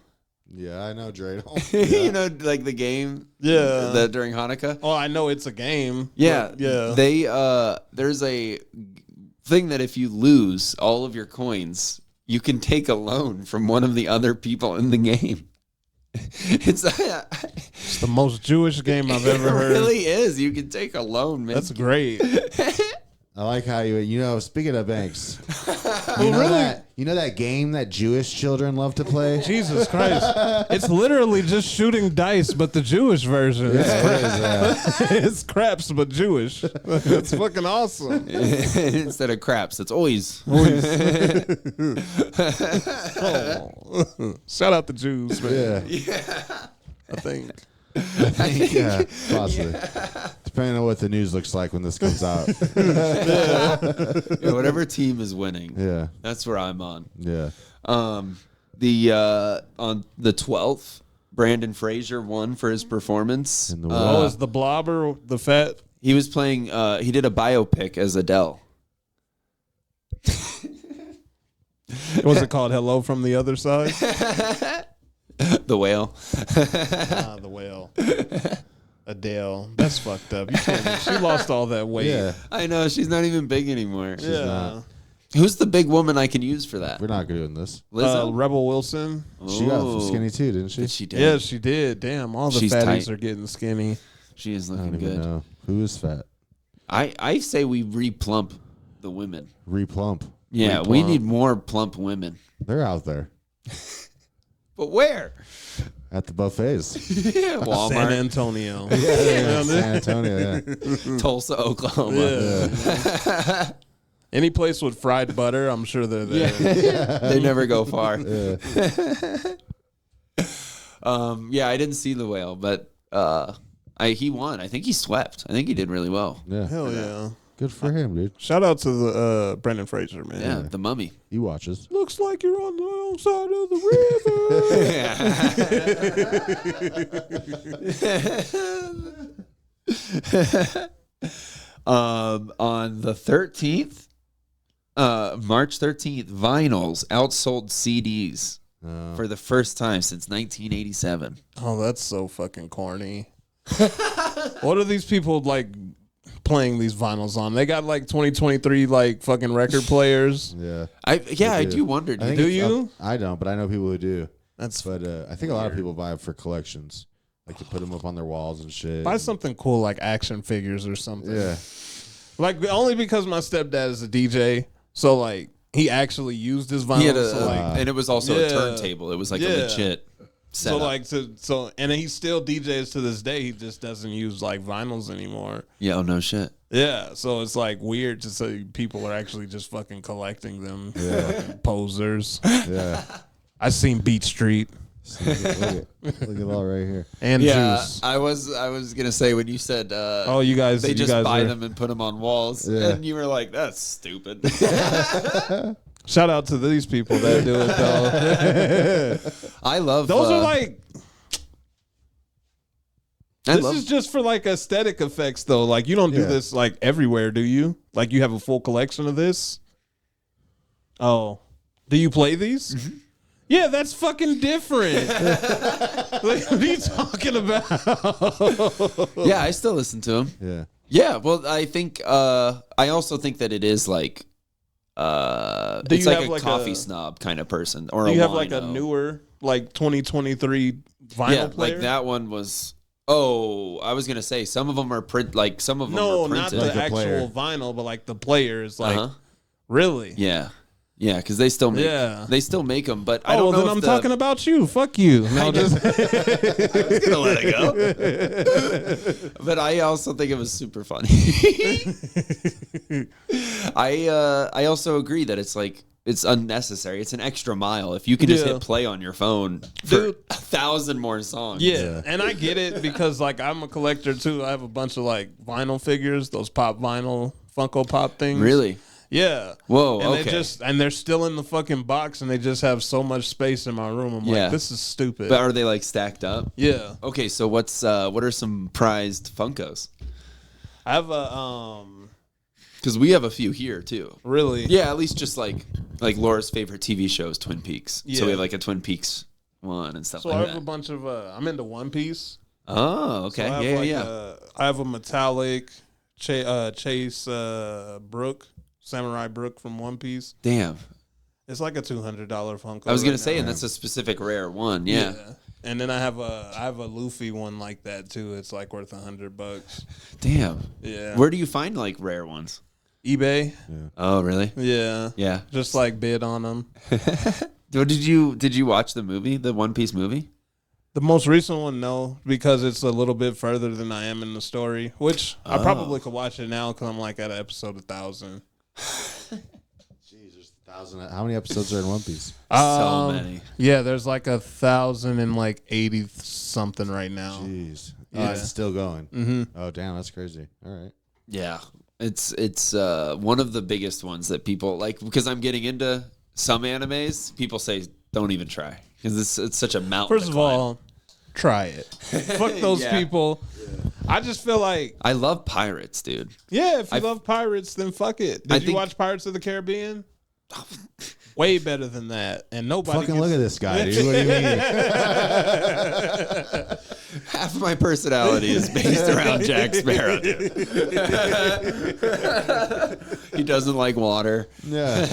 Yeah, I know Dreidel. You know, like the game Yeah. during Hanukkah? Oh, I know it's a game. Yeah. but yeah. They there's a thing that if you lose all of your coins, you can take a loan from one of the other people in the game. It's It's the most Jewish game I've ever it heard. really is. You can take a loan, man. That's great. I like how speaking of banks, you know that game that Jewish children love to play? Jesus Christ. It's literally just shooting dice, but the Jewish version. It's craps, but Jewish. It's fucking awesome. Instead of craps, it's always. Oh. Shout out the Jews, man. Yeah. I think. Yeah, possibly. Depending on what the news looks like when this comes out. Yeah, whatever team is winning. Yeah. That's where I'm on. Yeah. On the 12th, Brandon Fraser won for his performance. In the Oh, is the blobber the fat? He was playing. He did a biopic as Adele. What's it called? Hello from the Other Side? The whale. The whale. Adele. That's fucked up. You can't, she lost all that weight. Yeah. I know she's not even big anymore. Yeah. not. Who's the big woman I can use for that? We're not doing this. Lizzo. Rebel Wilson. She got Ooh. skinny too, didn't she? She did. Yeah, she did. Damn, all the She's fatties tight. are getting skinny. She is I don't looking even good. know. Who is fat? I say we replump the women. Replump. Yeah, we need more plump women. They're out there But where? at the buffets. Walmart, San Antonio. San Antonio. Yeah. Tulsa, Oklahoma. Yeah. Any place with fried butter, I'm sure they're there. They never go far. Yeah. Yeah, I didn't see the whale, but he won. I think he swept. I think he did really well. Yeah. Hell yeah. Good for him, dude. Shout out to the Brendan Fraser, man. Yeah, the mummy. He watches. Looks like you're on the wrong side of the river. On the 13th, March 13th, vinyls outsold CDs for the first time since 1987. Oh, that's so fucking corny. What are these people like playing these vinyls on. They got like 2023 like fucking record players. Yeah. I do. do wonder. I think Do it's you? I don't, but I know people who do. That's But I think a lot of people buy it for collections, like to put them up on their walls and shit. buy something cool like action figures or something. Yeah. Like only because my stepdad is a DJ, so like he actually used his vinyl. He had so, like, and it was also a Yeah. turntable. It was like a Yeah. legit setup. so like and he still DJs to this day. He just doesn't use like vinyls anymore. yeah, oh no shit. Yeah, so it's like weird to say people are actually just fucking collecting them. Yeah. Fucking posers. Yeah. I seen Beat Street Look at it all right here. and Yeah, Juice. I was gonna say when you said Oh, you guys, they you just guys buy are- them and put them on walls, Yeah. and you were like, that's stupid. Shout out to these people that do it though. I love Those are like I this love is just for like aesthetic effects though. Like you don't do Yeah. this like everywhere, do you? Like you have a full collection of this? Oh. Do you play these? Mm-hmm. Yeah, that's fucking different. Like, what are you talking about? yeah, I still listen to them. Yeah. Yeah, well, I think I also think that it is like Do it's you like have a like coffee a- snob kind of person, or Do a you have like a wino. newer like 2023 vinyl yeah, player? like that one was. Oh, I was gonna say some of them are print, like some of them No, are not printed. the Like the actual player. vinyl, but like the players. Like Uh-huh. really? Yeah, yeah, because they still make Yeah. they still make them, but I Oh, don't well, know. then if I'm the- talking about you. Fuck you. No, just gonna let it go. But I also think it was super funny. I also agree that it's like it's unnecessary. It's an extra mile. If you can just Yeah. hit play on your phone for Dude. 1,000 more songs. yeah. And I get it because like I'm a collector too. I have a bunch of like vinyl figures, those pop vinyl Funko Pop things. Really? Yeah. Whoa, And okay. they're still in the fucking box and they just have so much space in my room. I'm Yeah. like, this is stupid. But are they like stacked up? yeah. Okay, so what are some prized Funkos? I have a Because we have a few here too. really Yeah, at least just like Laura's favorite TV show is Twin Peaks. Yeah. So we have like a Twin Peaks one and stuff So I like have a that. bunch of I'm into One Piece. Oh, okay. So I have Yeah, like yeah. I have a metallic Chase Brook, Samurai Brook from One Piece. Damn. It's like a $200 Funko. I was gonna right say, now. and that's a specific rare one. Yeah. And then I have a Luffy one like that too. It's like worth $100. Damn. Yeah. Where do you find like rare ones? eBay. Oh, really? Yeah. Yeah. Just like bid on them. Did you watch the movie, the One Piece movie? The most recent one, no, because it's a little bit further than I am in the story. Which I probably could watch it now because I'm like at episode 1,000. Jeez, there's 1,000. How many episodes are in One Piece? So many. Yeah, there's like 1,080 something right now. Jeez. Yeah. Oh, it's still going. Mm-hmm. Oh, damn, that's crazy. All right. Yeah. It's one of the biggest ones that people like because I'm getting into some animes. People say don't even try because it's such a mountain. First of all, try it. Fuck those Yeah. people. I just feel like, I love pirates, dude. yeah, if you love pirates, then fuck it. Did you think- watch Pirates of the Caribbean? Way better than that. And nobody Fucking gets- look at this guy, dude. What do you mean? Half of my personality is based around Jack Sparrow. Dude. He doesn't like water. Yeah.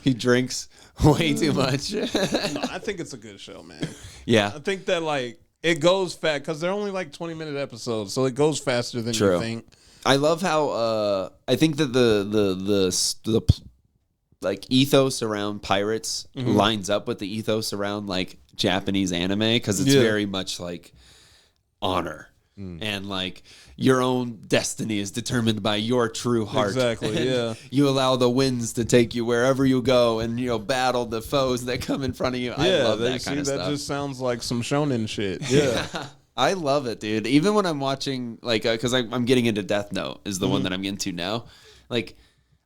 He drinks way too much. No, I think it's a good show, man. Yeah. I think that like it goes fast because they're only like 20-minute episodes, so it goes faster than True. you think. I love how I think that the like ethos around pirates lines up with the ethos around like Japanese anime because it's Yeah. very much like honor and like your own destiny is determined by your true heart. Exactly, And yeah. You allow the winds to take you wherever you go and battle the foes that come in front of you. I love that kind of that stuff. just sounds like some shonen shit. Yeah. I love it, dude. Even when I'm watching, like, because I'm getting into Death Note is the one that I'm getting to now. Like,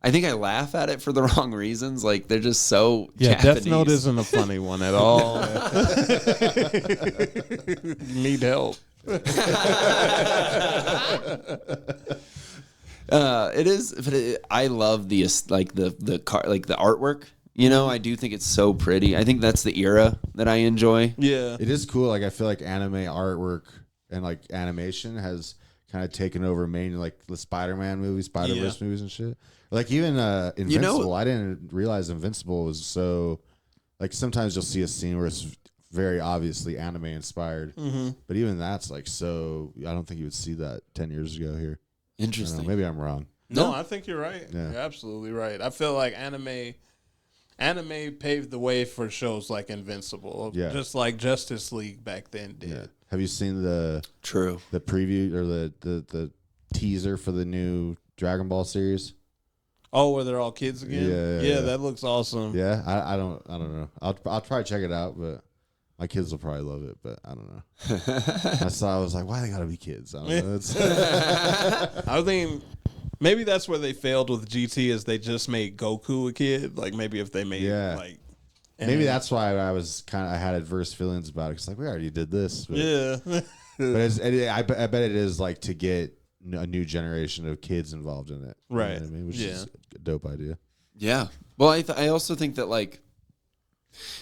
I think I laugh at it for the wrong reasons. Like, they're just so Yeah, Japanese. Death Note isn't a funny one at all. Need help. It is, but I love the artwork. I do think it's so pretty. I think that's the era that I enjoy. Yeah. It is cool. Like, I feel like anime artwork and like animation has kind of taken over mainly like the Spider-Man movies, Spider-Verse movies and shit. Like even Invincible, You know- I didn't realize Invincible was so like sometimes you'll see a scene where it's very obviously anime inspired, but even that's like so. I don't think you would see that 10 years ago here. I don't Interesting. know, maybe I'm wrong. No, I think you're right. Yeah. You're absolutely right. I feel like anime paved the way for shows like Invincible, just like Justice League back then did. Yeah. Have you seen the True. preview or the teaser for the new Dragon Ball series? Oh, where they're all kids again? Yeah. That looks awesome. Yeah, I don't know. I'll probably check it out, but my kids will probably love it. But I don't know. I was like, why they gotta be kids? I don't know. It's I think maybe that's where they failed with GT is they just made Goku a kid. Like maybe if they made like maybe that's why I had adverse feelings about it. Because like we already did this. But, yeah. but I bet it is like to get a new generation of kids involved in it. You know Right. what I mean, which is a dope idea. Yeah. Well, I also think that like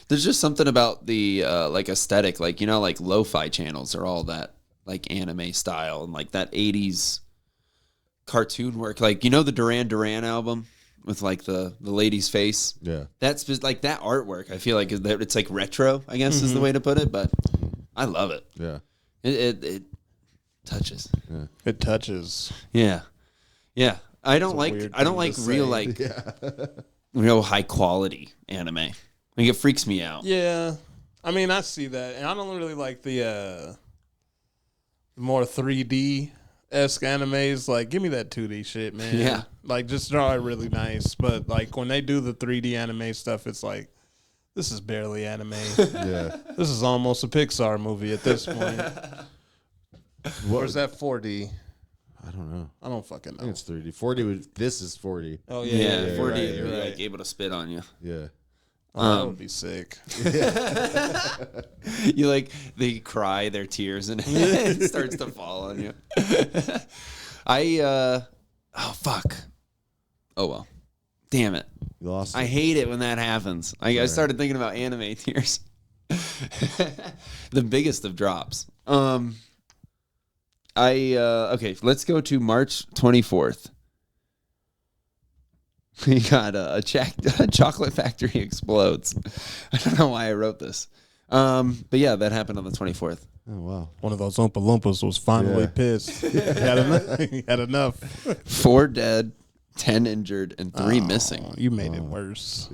there's just something about the like aesthetic, like like lo-fi channels are all that like anime style and like that 80s cartoon work. Like the Duran Duran album with like the lady's face. Yeah. That's just like that artwork. I feel like it's like retro, I guess is the way to put it, but I love it. Yeah. It touches. It touches. Yeah. Yeah. I don't a like weird I don't thing like to real say. like real high quality anime. Like it freaks me out. Yeah. I mean, I see that. And I don't really like the more 3D esque animes. Like, give me that 2D shit, man. Yeah. Like, just draw it really nice. But, like, when they do the 3D anime stuff, it's like, this is barely anime. Yeah. This is almost a Pixar movie at this point. Or is that 4D? I don't know. I don't fucking I think know. it's 3D. 40 this is 40. Oh, Yeah, yeah, 4D right, is you're really right. like able to spit on you. Yeah. Oh, that would be sick. You like they cry their tears and it starts to fall on you. Oh fuck. Oh well. Damn it. You lost I it. hate it when that happens. I started thinking about anime tears. The biggest of drops. Okay, let's go to March 24th. We got a chocolate factory explodes. I don't know why I wrote this. But yeah, that happened on the 24th. Oh wow. One of those Oompa Loompas was finally Yeah. pissed. He had enough. 4 dead, 10 injured, and 3 missing. You made it worse.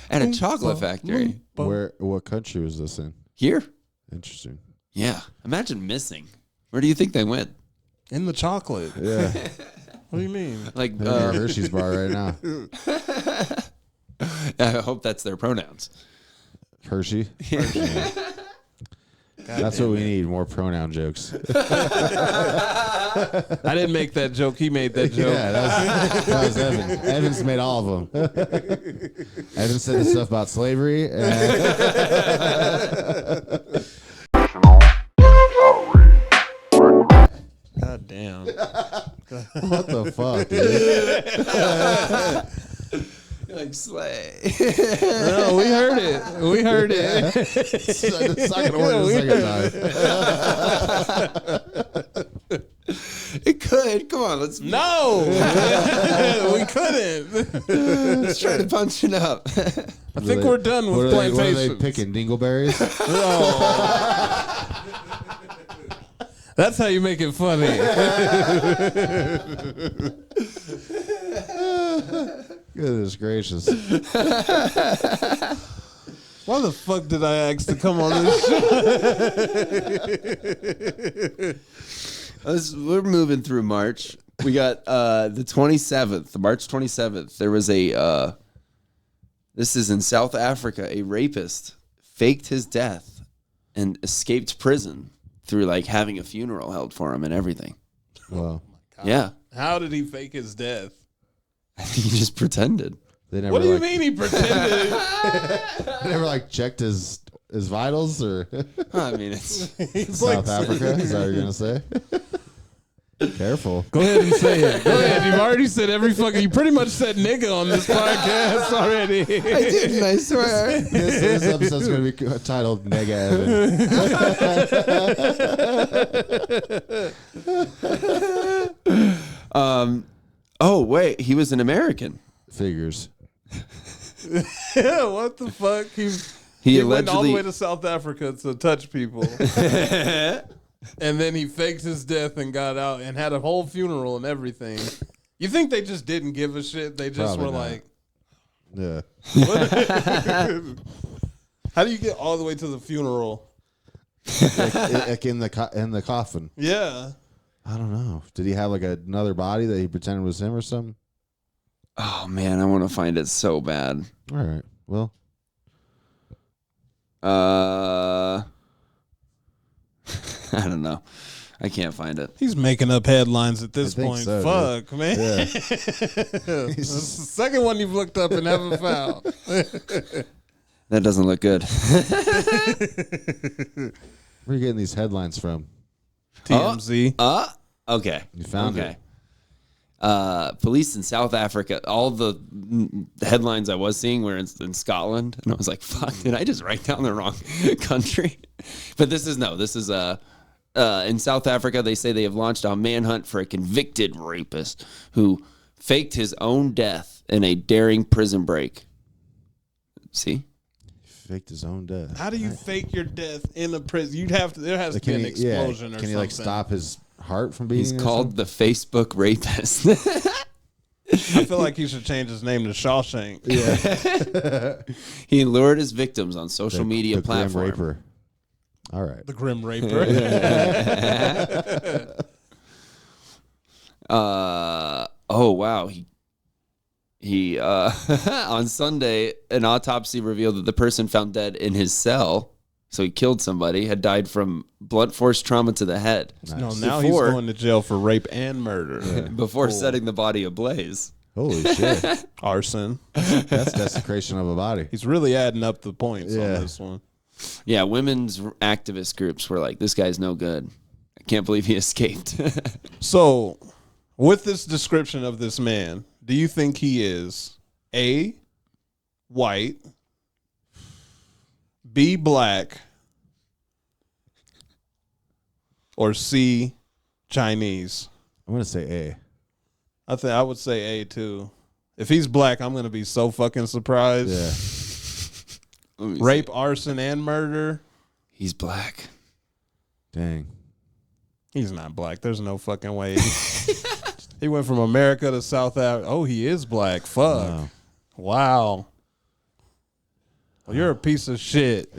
At a chocolate factory. What country was this in? Here? Interesting. Yeah. Imagine missing. Where do you think they went? In the chocolate. Yeah. What do you mean? Like, I'm in a Hershey's bar right now. I hope that's their pronouns. Hershey. Yeah. That's what we need, more pronoun jokes. I didn't make that joke. He made that joke. Yeah, that was Evan. Evan's made all of them. Evan said the stuff about slavery. Recreational Outrage. God damn. What the fuck, dude? Like, slay. No, we heard it. We heard it. It's not going to work the second time. It could. Come on, let's No, we couldn't. let's try to punch it up. I think we're done with What are they plantations. picking? Dingleberries? That's how you make it funny. Goodness gracious. Why the fuck did I ask to come on this show? We're moving through March. We got the 27th, March 27th. There was this is in South Africa, a rapist faked his death and escaped prison through like having a funeral held for him and everything. Wow. Yeah. How did he fake his death? I think he just pretended. They never What do you like, mean he pretended? They never like checked his vitals or I mean, it's He's South Africa? Is that what you're gonna say? Careful. Go ahead and say it. Go ahead. You've already said every fucking. You pretty much said nigga on this podcast already. I didn't, I swear. This episode's going to be titled Nega Evan. Oh wait, he was an American. Figures. Yeah, what the fuck? He went all the way to South Africa to touch people. And then he faked his death and got out and had a whole funeral and everything. You think they just didn't give a shit? They just Probably were not. like, Yeah. how do you get all the way to the funeral? Like in the coffin. Yeah. I don't know. Did he have like another body that he pretended was him or something? Oh man, I want to find it so bad. All right. Well, I don't know. I can't find it. He's making up headlines at this think point. so, Fuck, man. yeah. That's the second one you've looked up and haven't found. That doesn't look good. Where are you getting these headlines from? TMZ. Okay. You found it. Police in South Africa. All the headlines I was seeing were in Scotland, and I was like, "Fuck! Did I just write down the wrong country?" But this is in South Africa. They say they have launched a manhunt for a convicted rapist who faked his own death in a daring prison break. See? Faked his own death. How do you fake your death in a prison? You'd have to. There has to be an explosion or something. Can he like stop his heart from beating? He's called the Facebook rapist. I feel like he should change his name to Shawshank. Yeah. He lured his victims on social media the Grim platforms. Raper. All right. The Grim Raper. Oh wow. He on Sunday, an autopsy revealed that the person found dead in his cell, so he killed somebody, had died from blunt force trauma to the head. No, now he's going to jail for rape and murder. Before setting the body ablaze. Holy shit. Arson. That's desecration of a body. He's really adding up the points on this one. Yeah, women's activist groups were like, this guy's no good. I can't believe he escaped. So, with this description of this man, do you think he is A, white, B, black, or C, Chinese? I'm going to say A. I would say A too. If he's black, I'm going to be so fucking surprised. Yeah. Rape, arson, and murder. He's black. Dang. He's not black. There's no fucking way. He went from America to South Africa. Oh, he is black. Fuck. Wow. Well, you're a piece of shit.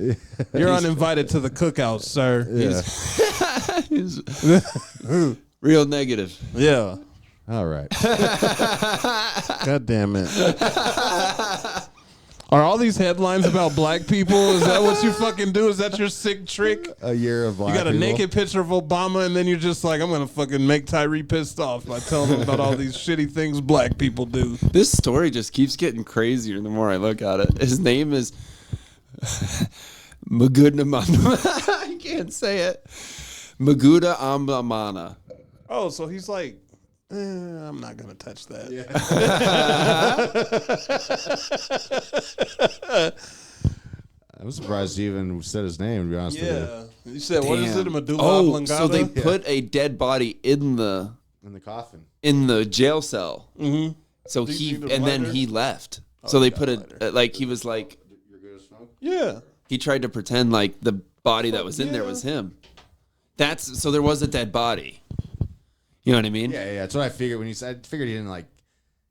You're uninvited to the cookout, sir. Yeah. He's real negative. Yeah. All right. God damn it. Are all these headlines about black people? Is that what you fucking do? Is that your sick trick? A year of black You got a people. naked picture of Obama, and then you're just like, I'm going to fucking make Tairee pissed off by telling him about all these shitty things black people do. This story just keeps getting crazier the more I look at it. His name is Magudna. I can't say it. Maguda Ambamana. Oh, so he's like, I'm not going to touch that. Yeah. I'm surprised you even said his name, to be honest with you. You said, what is it, a medulla Oh, oblongata? so they put a dead body in the In the coffin. jail cell. Mm-hmm. So Do you he need a and then lighter? he left. So they put it like he was like Yeah. he tried to pretend like the body that was in there was him. That's so there was a dead body. You know what I mean? Yeah, that's what I figured when you said. I figured he didn't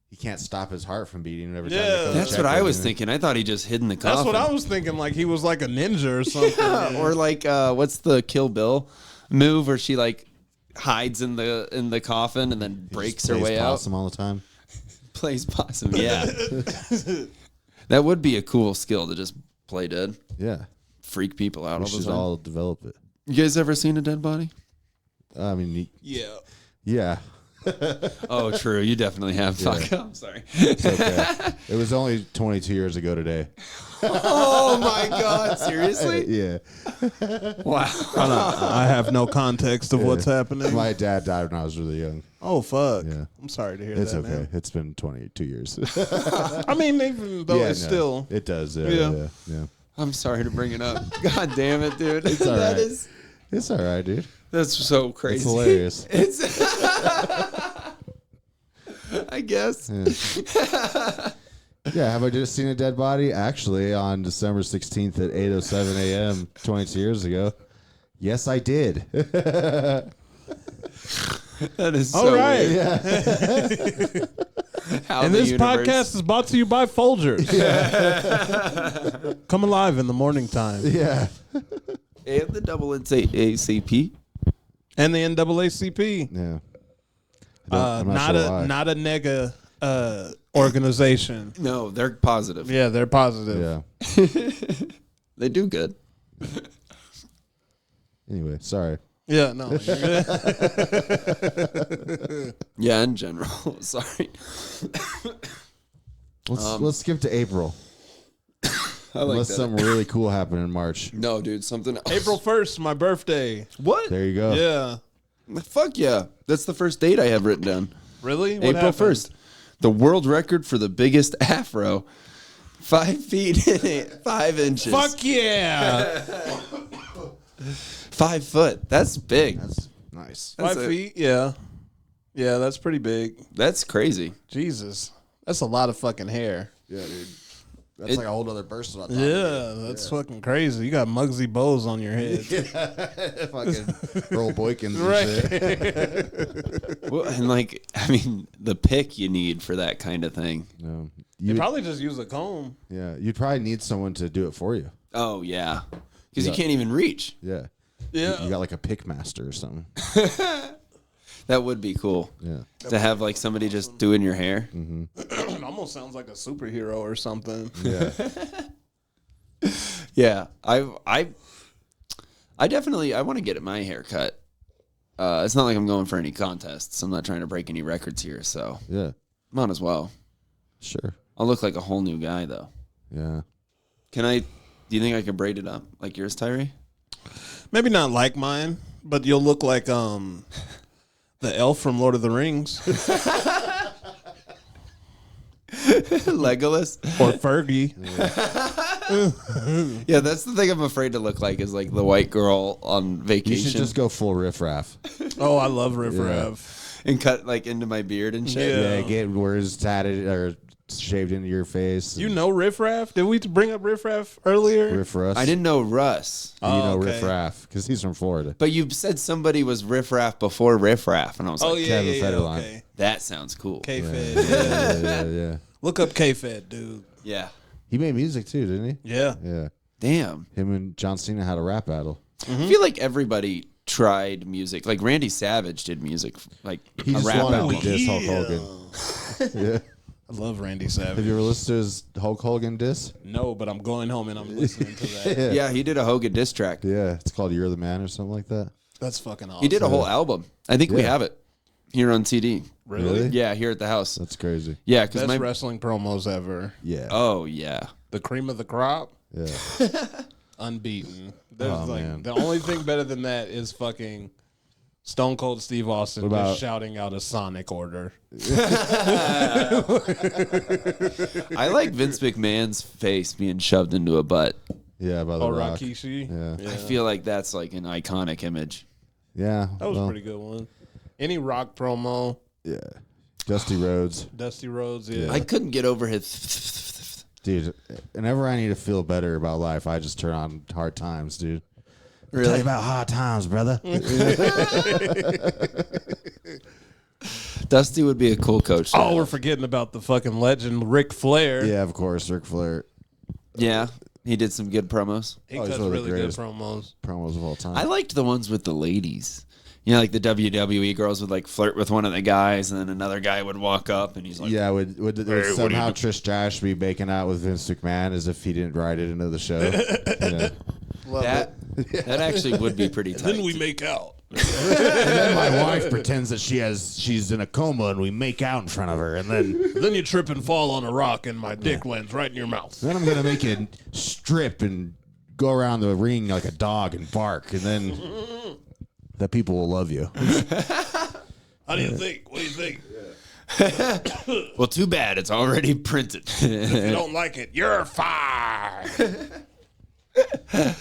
he can't stop his heart from beating every time. Yeah. they come to That's check what I him. was thinking. I thought he just hid in the coffin. That's what I was thinking. Like he was like a ninja or something. Yeah, or like what's the Kill Bill move where she like hides in the coffin and then breaks her Plays way possum all the time. out. Plays possum. Yeah. That would be a cool skill to just play dead. Yeah, Freak people out we all the should time. all develop it. You guys ever seen a dead body? I mean, Yeah. yeah. Oh, true. You definitely have. Fuck. I'm sorry. It's okay. It was only 22 years ago today. Oh my God! Seriously? Yeah. Wow. I have no context of what's happening. My dad died when I was really young. Oh fuck! Yeah. I'm sorry to hear It's that. okay. Man. It's been 22 years. I mean, even though it's still. It does. Yeah. Yeah. I'm sorry to bring it up. God damn it, dude. It's all That right. is- It's all right, dude. That's so crazy. It's hilarious. It's. I guess. Yeah, have I just seen a dead body? Actually, on December 16th at 8:07 a.m., 22 years ago. Yes, I did. That is so All right. weird. How And the this universe- podcast is brought to you by Folgers. Come alive in the morning time. Yeah. and the double ACP. And the NAACP. Yeah. I'm not sure why. not a nega organization. No, they're positive. Yeah, they're positive. Yeah. They do good. Anyway, sorry. Yeah, no. You're good. Yeah, in general. Sorry. Let's skip to April. I like Unless that. something really cool happened in March. No, dude, something else. April 1st, my birthday. What? There you go. Yeah. Fuck yeah. That's the first date I have written down. Really? What April happened? 1st. The world record for the biggest afro. 5 feet and 5 inches. Fuck yeah. 5 foot. That's big. That's nice. 5 a- feet? Yeah. Yeah, that's pretty big. That's crazy. Jesus. That's a lot of fucking hair. Yeah, dude. That's like a whole other person on top. Yeah, that's fucking crazy. You got Muggsy Bows on your head. Fucking Earl Boykins and Right. shit. Well, and like, I mean, the pick you need for that kind of thing. No. You probably just use a comb. Yeah, you'd probably need someone to do it for you. Oh, yeah. Because you Yeah. can't even reach. Yeah. Yeah. You got like a pick master or something. That would be cool. Yeah. To have like somebody just doing your hair. It almost sounds like a superhero or something. Yeah. Yeah. I definitely I want to get my hair cut. It's not like I'm going for any contests. I'm not trying to break any records here, so Yeah. might as well. Sure. I'll look like a whole new guy though. Yeah. Do you think I could braid it up like yours, Tairee? Maybe not like mine, but you'll look like the elf from Lord of the Rings Legolas? or Fergie. Yeah, that's the thing I'm afraid to look like is like the white girl on You vacation should just go full riffraff. Oh, I love Riff Raff. and cut like into my beard and shit. Yeah. Yeah, get words tatted or shaved into your face. You know Riff Raff? Did we bring up Riff Raff earlier? Riff Russ. I didn't know Russ. You know okay. Riff Raff because he's from Florida. But you said somebody was Riff Raff before Riff Raff, and I was Oh, like, yeah, Kevin yeah, Federline. okay. that sounds cool. K-Fed. Yeah. Look up K-Fed, dude. Yeah. He made music too, didn't Yeah. he? Yeah. Damn. Him and John Cena had a rap battle. I feel like everybody tried music. Like Randy Savage did music, like He a just rap wanted album. to diss Hulk Yeah. Hogan. Yeah. I love Randy Have Savage. you ever listened to his Hulk Hogan diss? No, but I'm going home and I'm listening to that. Yeah, he did a Hogan diss track. Yeah, it's called "You're the Man" or something like that. That's fucking awesome. He did a whole album. I think we Yeah. have it here on CD. Really? Yeah, here at the house. That's crazy. Yeah, because Best my wrestling promos ever. Yeah. oh yeah, The cream of the crop, Yeah. unbeaten. There's Oh, like man. the only thing better than that is fucking Stone Cold Steve Austin What about- just shouting out a Sonic order. I like Vince McMahon's face being shoved into a butt. Yeah, by the Oh, Rock. Rikishi. Yeah. I feel like that's like an iconic image. Yeah. That was well, a pretty good one. Any Rock promo, Yeah. Dusty Rhodes. Dusty Rhodes, yeah. I couldn't get over his. Dude, whenever I need to feel better about life, I just turn on Hard Times, dude. Tell Really? you about hard times, brother. Dusty would be a cool coach. Oh, we're forgetting about the fucking legend Ric Flair. Yeah, of course, Ric Flair. Yeah, he did some good promos. He Oh, he's cuts one of the really good greatest. promos. Promos of all time. I liked the ones with the ladies. You know, like the WWE girls would like flirt with one of the guys, and then another guy would walk up, and he's like, yeah, would somehow Trish Stratus be making out with Vince McMahon as if he didn't write it into the show? Yeah. that. That actually would be pretty tight. Then we make out. And then my wife pretends that she's in a coma, and we make out in front of her, and then you trip and fall on a rock, and my dick lands right in your mouth. I'm gonna make you strip and go around the ring like a dog and bark, and then the people will love you. How do you think? What do you think? Well, too bad. It's already printed. If you don't like it, you're fired.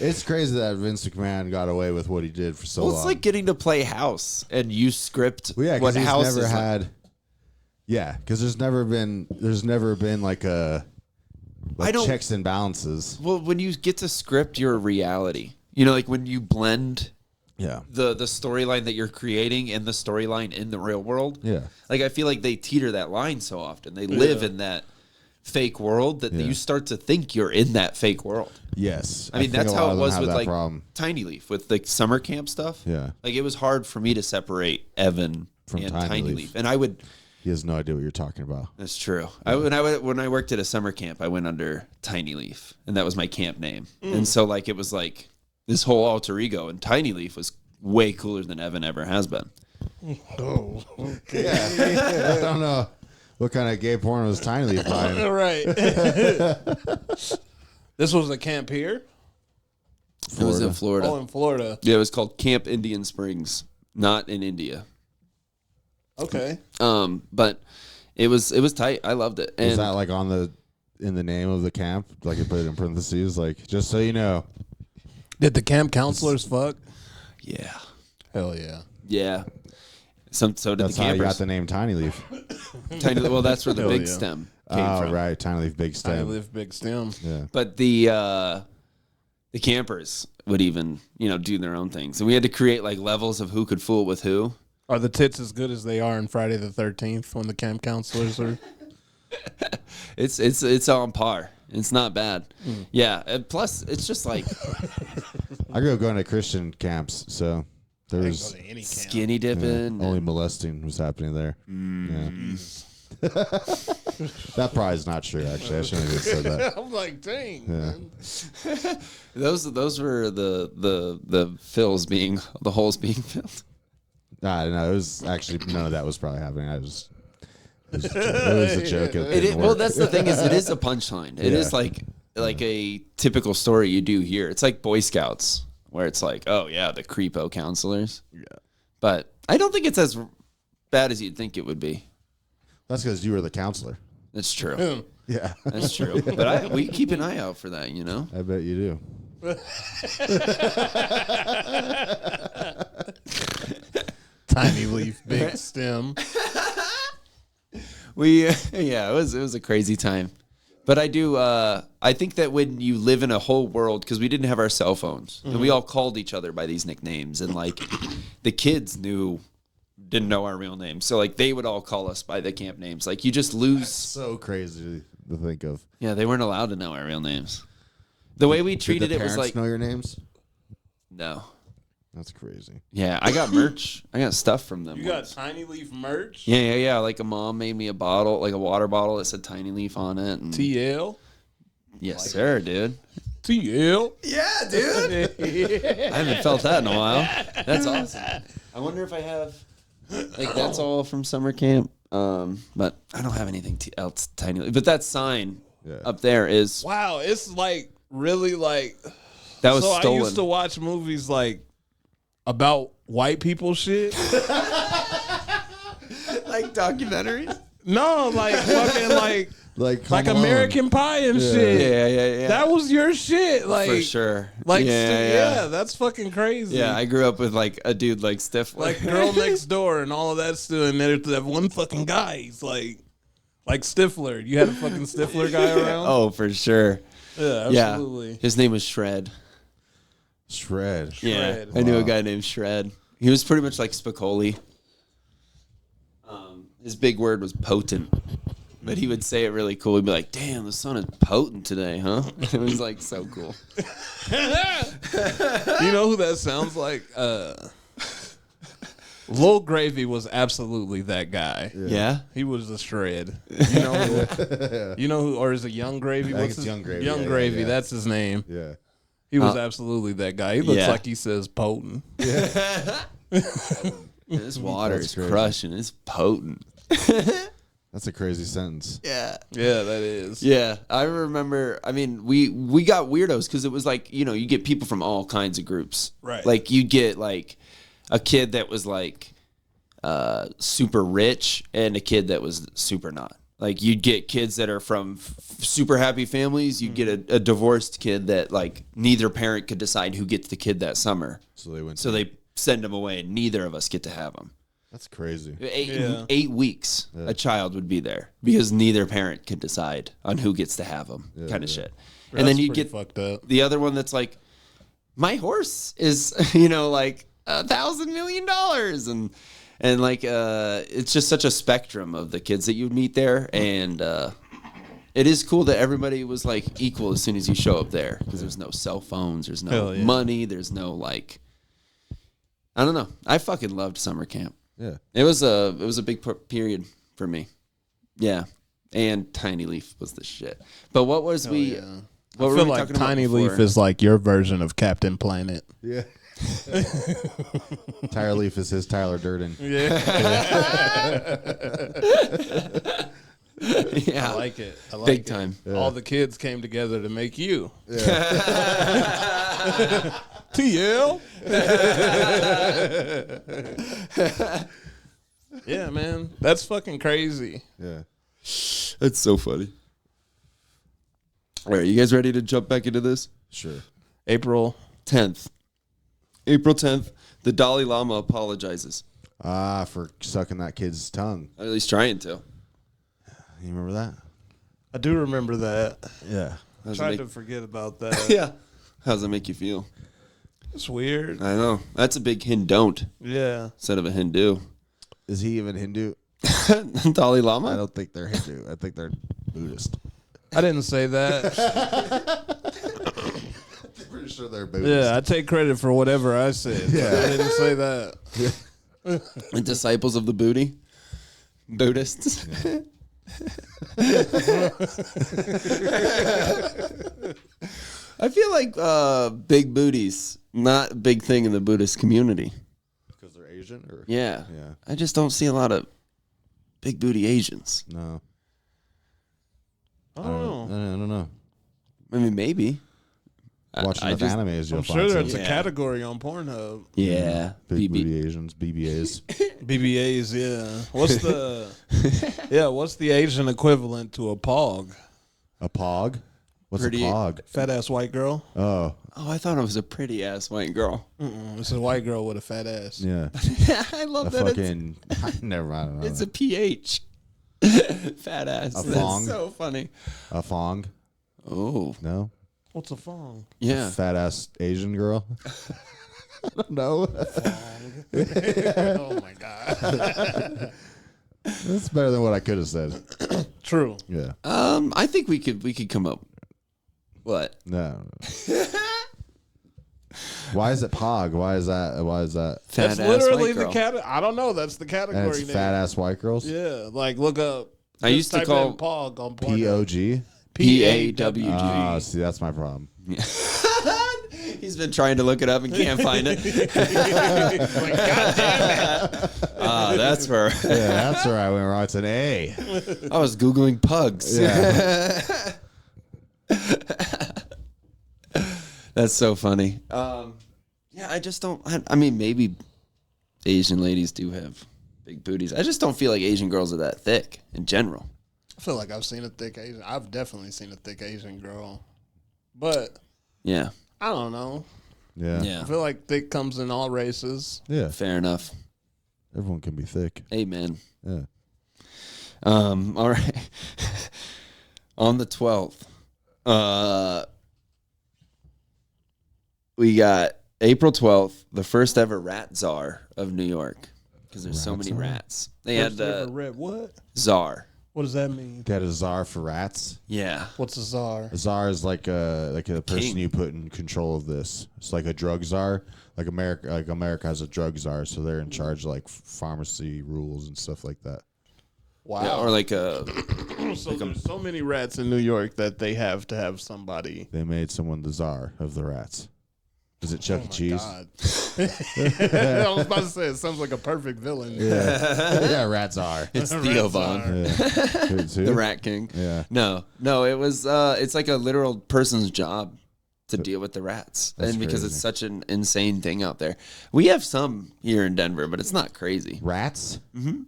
It's crazy that Vince McMahon got away with what he did for so long. Well, it's like getting to play house and you script Well, yeah, what because house he's never is like. had. Yeah, because there's never been like a I don't- checks and balances. Well, when you get to script your reality, you know, like when you blend Yeah, the storyline that you're creating and the storyline in the real world. yeah, Like I feel like they teeter that line so often. They live in that fake world that you start to think you're in that fake world. yes. I mean, think that's a lot how of it them was have with that like problem. Tiny Leaf, with like summer camp stuff. Yeah. Like it was hard for me to separate Evan From and Tiny Tiny Leaf. Leaf. And I would, He has no idea what you're talking about. that's true. When I worked at a summer camp, I went under Tiny Leaf, and that was my camp name. And so like it was like this whole alter ego, and Tiny Leaf was way cooler than Evan ever has been. Oh, Yeah, I don't know what kind of gay porn was Tiny Leaf buying. right. This was a camp here? It was in Florida. Oh, in Florida. Yeah, it was called Camp Indian Springs, not in India. Okay. But it was tight. I loved it. And Is that like in the name of the camp? Like you put it in parentheses, like just so you know. Did the camp counselors fuck? yeah, Hell yeah. yeah. So did That's the how you campers. got the name Tiny Leaf. Well, that's where the Hell big yeah. stem came Oh, from. right, Tiny Leaf, big I stem. live big stem. Yeah, But the campers would even do their own things, and we had to create like levels of who could fool with who. Are the tits as good as they are in Friday the 13th when the camp counselors are? It's on par. It's not bad. Yeah. And plus, it's just like I grew up going to Christian camps, so there Go was to any camp. skinny dipping. only molesting was happening there. Yeah. That probably is not true. Actually, I shouldn't have said that. I'm like, dang. Yeah. Man. Those were the fills being the holes being filled. Nah, no, it was actually none of that was probably happening. It was a joke. Well, that's the thing, is it is a punchline. It is Yeah. like a typical story you do here. It's like Boy Scouts, where it's like, oh yeah, the creepo counselors. Yeah. But I don't think it's as bad as you'd think it would be. That's because you were the counselor. That's true. Yeah, That's true. But we keep an eye out for that, I bet you do. Tiny leaf, big stem. It was a crazy time. But I think that when you live in a whole world, because we didn't have our cell phones, and we all called each other by these nicknames, and like the kids didn't know our real names, so like they would all call us by the camp names. Like you just lose. So crazy to think of. Yeah, they weren't allowed to know our real names. The way we treated Did the it was parents like know your names? no. That's crazy. Yeah, I got merch. I got stuff from them. You got once. tiny leaf merch? Yeah. Like a mom made me a bottle, like a water bottle that said Tiny Leaf on it. And TL? yes, sir, dude. TL? Yeah, dude. I haven't felt that in a while. That's awesome. I wonder if I have, like, that's all from summer camp. But I don't have anything else Tiny Leaf. But that sign up there is Wow, it's like really like. that was So stolen. I used to watch movies like about white people shit. like documentaries. No, like fucking like Like Home American Pie and shit. Yeah. That was your shit, like for sure. Like yeah. that's fucking crazy. Yeah, I grew up with like a dude like Stifler. like Girl Next Door and all of that stuff. And there's that one fucking guy. He's like Stifler. You had a fucking Stifler guy around. Oh, for sure. yeah, Yeah. absolutely. His name was Shred. Shred. Shred. Yeah, I knew a guy named Shred. He was pretty much like Spicoli. His big word was potent, but he would say it really cool. He'd be like, "Damn, the sun is potent today, huh?" It was like so cool. You know who that sounds like? Lil Gravy was absolutely that guy. Yeah. He was the Shred. You know who? You know who? Or is it Young Gravy? I think What's it's his- Young Gravy. Young Yeah, Gravy. yeah. That's his name. Yeah. He was absolutely that guy. He looks Yeah. like he says potent. This water That's is crazy. crushing. It's potent. That's a crazy sentence. Yeah. Yeah, that is. Yeah, I remember. I mean, we got weirdos because it was like, you get people from all kinds of groups. Right. Like you get like a kid that was like super rich and a kid that was super not. Like you'd get kids that are from super happy families. You'd get a divorced kid that like neither parent could decide who gets the kid that summer. So they went. So they send them away and neither of us get to have them. That's crazy. 8 weeks, a child would be there because neither parent can decide on who gets to have them, kind of shit. And then you pretty get fucked up. the other one that's like, my horse is, like $1,000 million, and like it's just such a spectrum of the kids that you would meet there, and it is cool that everybody was like equal as soon as you show up there because there's no cell phones, there's no Hell yeah. money, there's no like, I don't know. I fucking loved summer camp. Yeah. It was a big period for me. Yeah. And Tiny Leaf was the shit. But what was we Yeah. what I were feel we like talking about Tiny before? Leaf is like your version of Captain Planet. Yeah. Tyler Leaf is his Tyler Durden. Yeah. I like it. I like Big it. time. All the kids came together to make you. TL. Yeah, man. That's fucking crazy. Yeah. That's so funny. All right, you guys ready to jump back into this? Sure. April 10th. April 10th, the Dalai Lama apologizes. For sucking that kid's tongue. Or at least trying to. You remember that? I do remember that. Yeah. I How's it tried make- to forget about that. Yeah. How does it make you feel? It's weird. I know. That's a big Hindon't Yeah. instead of a Hindu. Is he even Hindu? Dalai Lama? I don't think they're Hindu. I think they're Buddhist. I didn't say that. I'm pretty sure they're Buddhist. Yeah, I take credit for whatever I said. Yeah. I didn't say that. The disciples of the booty? Buddhists? I feel like big booties, not a big thing in the Buddhist community. Because they're Asian? Or? Yeah. Yeah. I just don't see a lot of big booty Asians. No. I don't know. I don't know. I mean, maybe. Watching I enough just- animes, you'll I'm find sure some there's a category on Pornhub. Yeah. big BB. booty Asians, BBAs. BBAs, yeah. What's the Asian equivalent to a pog? A pog? What's Pretty- a pog? Fat ass white girl? Oh, Oh, I thought it was a pretty ass white girl. It's a white girl with a fat ass. yeah. I love A that. fucking. Never mind. It's a PH. Fat ass. A That's thong? so funny. A fong? Oh, No. What's a fong? yeah. Fat ass Asian girl? I don't know. Oh my god. That's better than what I could have said. True. Yeah. I think we could come up. What? No. Why is it pog? Why is that? Fat That's ass literally white the girl. category. I don't know. That's the And category it's name. fat ass white girls? Yeah, like look up. I used to type call- in pog on Pornhub. P-O-G? PAWG. Ah, see, that's my problem. He's been trying to look it up and can't find it. That's where Yeah, that's where I went wrong. It's an A. I was Googling pugs. Yeah. That's so funny. Yeah, I just don't. I mean, maybe Asian ladies do have big booties. I just don't feel like Asian girls are that thick in general. I feel like I've seen a thick Asian. I've definitely seen a thick Asian girl, but Yeah. I don't know. Yeah. Yeah. I feel like thick comes in all races. Yeah. Fair enough. Everyone can be thick. Amen. Yeah. All right. On the 12th, we got April 12th, the first ever rat czar of New York. Because there's so Rat many czar? rats. They had Red. What? czar. What does that mean? They had a czar for rats. Yeah. What's a czar? A czar is like a person King. you put in control of this. It's like a drug czar. Like America has a drug czar, so they're in charge of like pharmacy rules and stuff like that. Wow. Yeah, or like a So there's so many rats in New York that they have to have somebody. They made someone the czar of the rats. Is it Chuck E. Cheese? God. I was about to say it sounds like a perfect villain. Yeah, rats are. It's Theo Von, the Rat King. Yeah. No, it was. It's like a literal person's job to deal with the rats, and because crazy. it's such an insane thing out there. We have some here in Denver, but it's not crazy. Rats? Mm-hmm.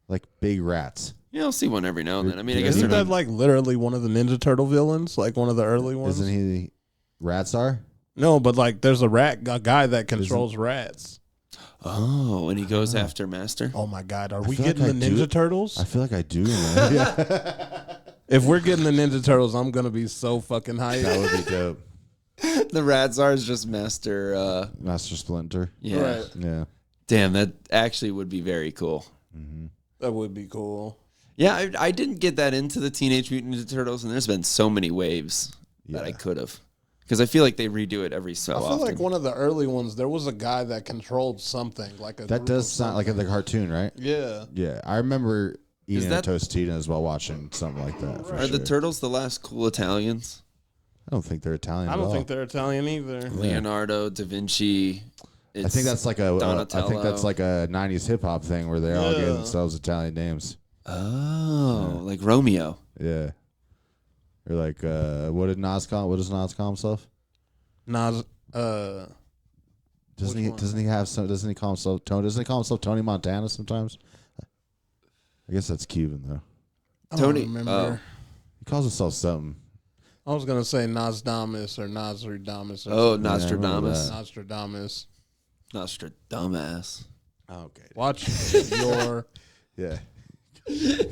Like big rats. You'll see one every now and then. I mean, I guess Isn't they're that not. like literally one of the Ninja Turtle villains? Like one of the early ones? Isn't he Rats are? No, but like there's a guy that controls rats. Oh, and he goes after Master. Oh my God, are we feel like getting the I do- Ninja Turtles? I feel like I do, man. Yeah. If we're getting the Ninja Turtles, I'm gonna be so fucking hyped. That would be dope. The rats are is just Master. Master Splinter. Yeah. Right. Yeah. Damn, that actually would be very cool. That would be cool. Yeah, I didn't get that into the Teenage Mutant Ninja Turtles, and there's been so many waves that I could have. Because I feel like they redo it every so I feel often. like one of the early ones, there was a guy that controlled something like a. That group does of sound like the cartoon, right? Yeah. Yeah. I remember eating that- Tostitos while watching something like that. For Are sure. the Turtles the last cool Italians? I don't think they're Italian. I at don't all. think they're Italian either. Leonardo, Da Vinci. I think that's like a. I Donatello. think that's like a '90s hip hop thing where they all give Yeah. themselves Italian names. Oh, like Romeo. Yeah. Or like, what did Nas call? What does Nas call himself? Nas, Doesn't he? one? Doesn't he have some? Doesn't he call himself Tony? Doesn't he call himself Tony Montana sometimes? I guess that's Cuban though. I don't Tony- remember. oh. He calls himself something. I was gonna say Nostradamus or Nostradamus. Or Oh, something. Nostradamus. Nostradamus. Nostradamus. Okay. Watch your. Yeah.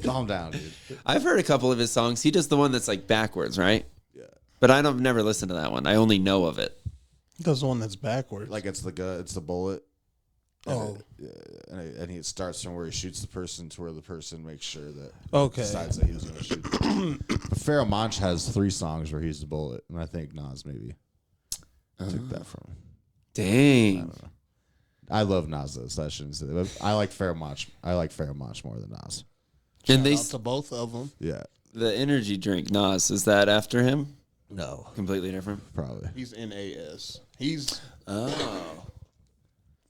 Calm down, dude. I've heard a couple of his songs. He does the one that's like backwards, right? Yeah. But I've never listened to that one. I only know of it. Does the one that's backwards. Like it's the bullet. Oh. And he starts from where he shoots the person to where the person makes sure that Okay. decides that he was going to shoot. But Pharoah Monch has 3 songs where he's the bullet, and I think Nas maybe took that from him. Dang. I love Nas though, so I shouldn't say that. But I like Pharoah Monch. I like Pharoah Monch more than Nas. And they Shout out to both of them. Yeah. the energy drink Nas, is that after him? No. Completely different. Probably. He's NAS. He's Oh.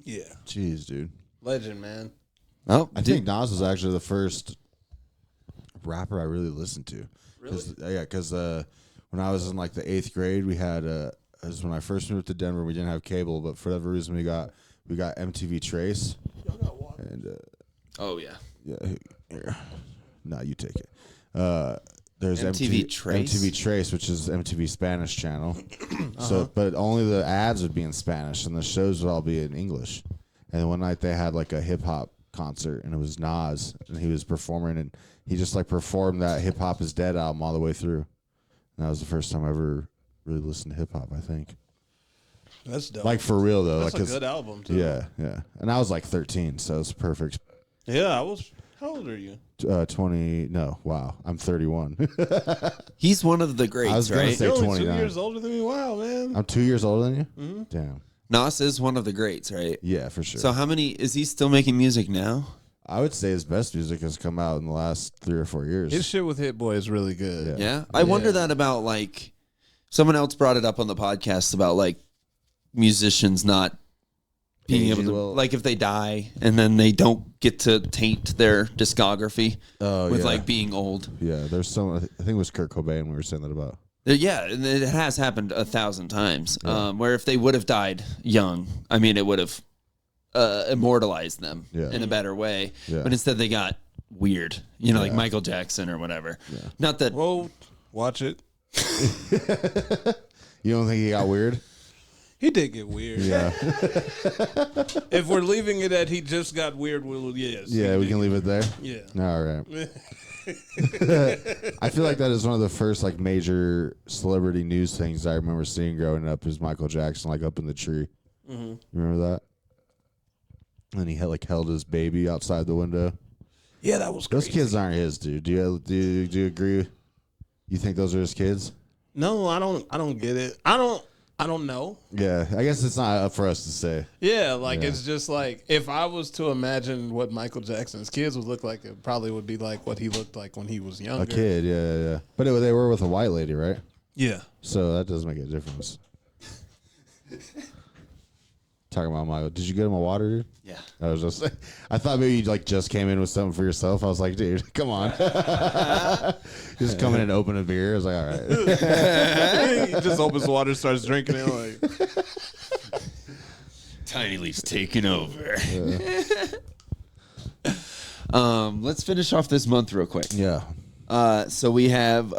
yeah, Jeez, dude. legend, man. Oh, I think Nas was actually the first rapper I really listened to. Really? Because when I was in like the 8th grade, we had as when I first moved to Denver, we didn't have cable, but for whatever reason, we got MTV Trace, and Oh yeah. yeah, here. No, you take it. There's MTV Trace? MTV Trace, which is MTV Spanish channel. So, but only the ads would be in Spanish, and the shows would all be in English. And one night they had like a hip hop concert, and it was Nas, and he was performing, and he just like performed that Hip Hop Is Dead album all the way through. And that was the first time I ever really listened to hip hop, I think. That's dope. Like for real though, That's like a good album too. yeah. And I was like 13, so it's perfect. Yeah, I was. How old are you? 20. No, wow, I'm 31. He's one of the greats, I was gonna right? say You're only 2 29. years older than me. Wow, man. I'm 2 years older than you. Mm-hmm. Damn. Nas is one of the greats, right? Yeah, for sure. So how many is he still making music now? I would say his best music has come out in the last 3 or 4 years. His shit with Hit Boy is really good. Yeah. I wonder that about like someone else brought it up on the podcast about like musicians not being able Aging to well. like if they die and then they don't get to taint their discography with yeah. like being old. Yeah, there's some. I think it was Kurt Cobain we were saying that about. Yeah, and it has happened 1,000 times. Where if they would have died young, I mean, it would have immortalized them in a better way. Yeah. But instead, they got weird, like Michael Jackson or whatever. Not that. Whoa, watch it. You don't think he got weird? He did get weird. Yeah. If we're leaving it at he just got weird, we'll yes. Yeah, we can leave it there. Yeah. All right. I feel like that is one of the first like major celebrity news things I remember seeing growing up is Michael Jackson like up in the tree. Mm-hmm. You remember that? And he had like held his baby outside the window. Yeah, that was Those crazy. kids aren't his, dude. Do you agree? You think those are his kids? No, I don't get it. I don't know. Yeah, I guess it's not up for us to say. Yeah, like it's just like if I was to imagine what Michael Jackson's kids would look like, it probably would be like what he looked like when he was younger. A kid, yeah. But they were with a white lady, right? Yeah. So that doesn't make a difference. Talking about my, did you get him a water, dude? Yeah. I was just, I thought maybe you like just came in with something for yourself. I was like, dude, come on. Just come in and open a beer. I was like, all right. He just opens the water, starts drinking it. Like, Tiny Leaf's taking over. Let's finish off this month real quick. Yeah. So we have,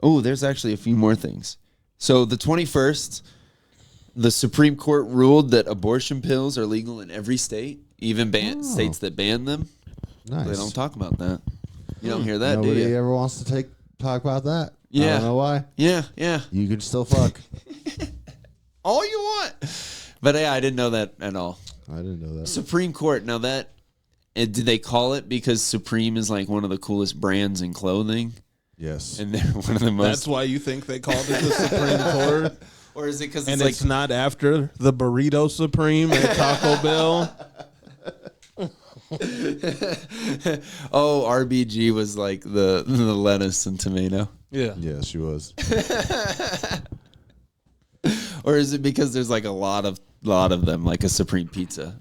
there's actually a few more things. So the 21st, the Supreme Court ruled that abortion pills are legal in every state, even states that ban them. Nice. They don't talk about that. You don't hear that, Nobody do you? ever wants to talk about that. Yeah. I don't know why. Yeah. You can still fuck. All you want. But yeah, I didn't know that at all. I didn't know that. Supreme Court. Now that, did they call it because Supreme is like one of the coolest brands in clothing? Yes. And they're one of the most. that's why you think they called it the Supreme Court? Or is it because And it's it's not after the Burrito Supreme at Taco Bell? RBG was like the lettuce and tomato? Yeah. Yeah, she was. Or is it because there's like a lot of them, like a Supreme Pizza?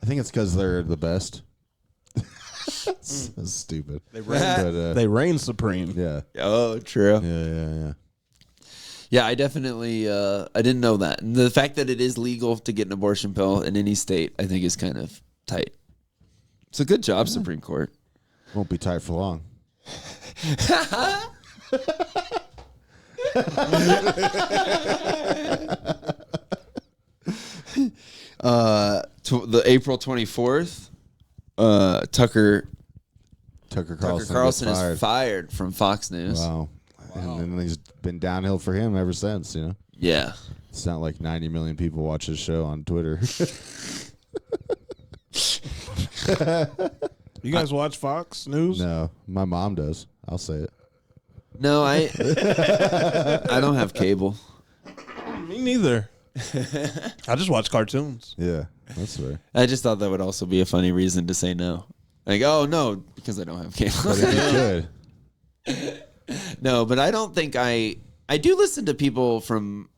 I think it's because they're the best. That's stupid. They reign supreme. Yeah. Oh, true. Yeah. Yeah, I definitely I didn't know that. And the fact that it is legal to get an abortion pill in any state, I think is kind of tight. So good job, Supreme Court. Won't be tight for long. The April 24th, Tucker Carlson is fired from Fox News. Wow. And then he's been downhill for him ever since, you know? Yeah. It's not like 90 million people watch his show on Twitter. You guys watch Fox News? No, my mom does. I'll say it. No, I don't have cable. Me neither. I just watch cartoons. Yeah, that's fair. I just thought that would also be a funny reason to say no. Like, oh, no, because I don't have cable. But if you could. No, but I don't think I do listen to people from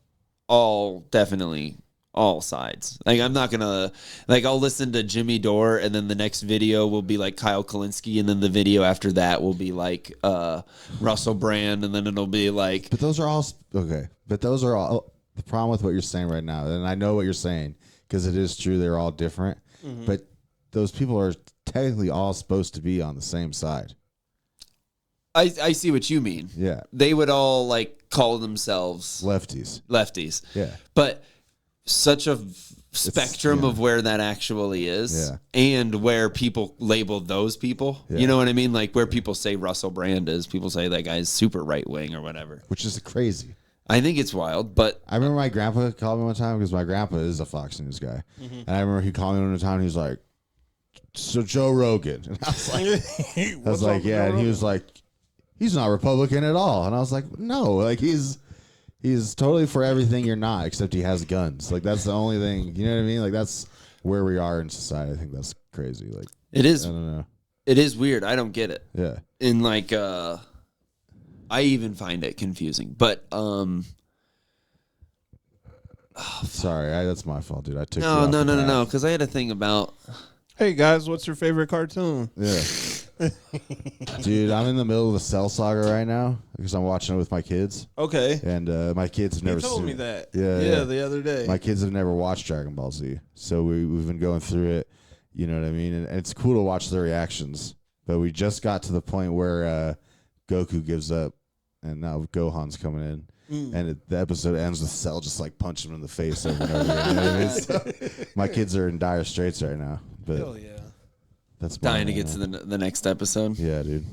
definitely all sides. Like, I'm not going to, like, I'll listen to Jimmy Dore, and then the next video will be like Kyle Kalinske, and then the video after that will be like Russell Brand, and then it'll be like. But those are all, okay. But those are all, the problem with what you're saying right now, and I know what you're saying, because it is true, they're all different, but those people are technically all supposed to be on the same side. I see what you mean. Yeah. They would all like call themselves Lefties. Yeah. But such a spectrum of where that actually is and where people label those people. Yeah. You know what I mean? Like where people say Russell Brand is, people say that guy's super right wing or whatever. Which is crazy. I think it's wild, but I remember my grandpa called me one time because my grandpa is a Fox News guy. And I remember he called me one time and he was like, so Joe Rogan. And I was like, yeah. And he was like, he's not Republican at all. And I was like, no, like he's totally for everything you're not, except he has guns. Like that's the only thing, you know what I mean? Like that's where we are in society. I think that's crazy. Like it is. I don't know. It is weird. I don't get it. Yeah. And like, I even find it confusing. But sorry, that's my fault, dude. I took no, because I had a thing about. Hey guys, what's your favorite cartoon? Yeah. Dude, I'm in the middle of the Cell Saga right now because I'm watching it with my kids. Okay. And my kids have never You told seen me it. that. Yeah, the other day. My kids have never watched Dragon Ball Z. So we've been going through it, you know what I mean? And it's cool to watch their reactions. But we just got to the point where Goku gives up and now Gohan's coming in. And the episode ends with Cell just like punching him in the face over and over again. You know what I mean? So, my kids are in dire straits right now. But Hell yeah. that's Dying to get to the next episode. Yeah, dude.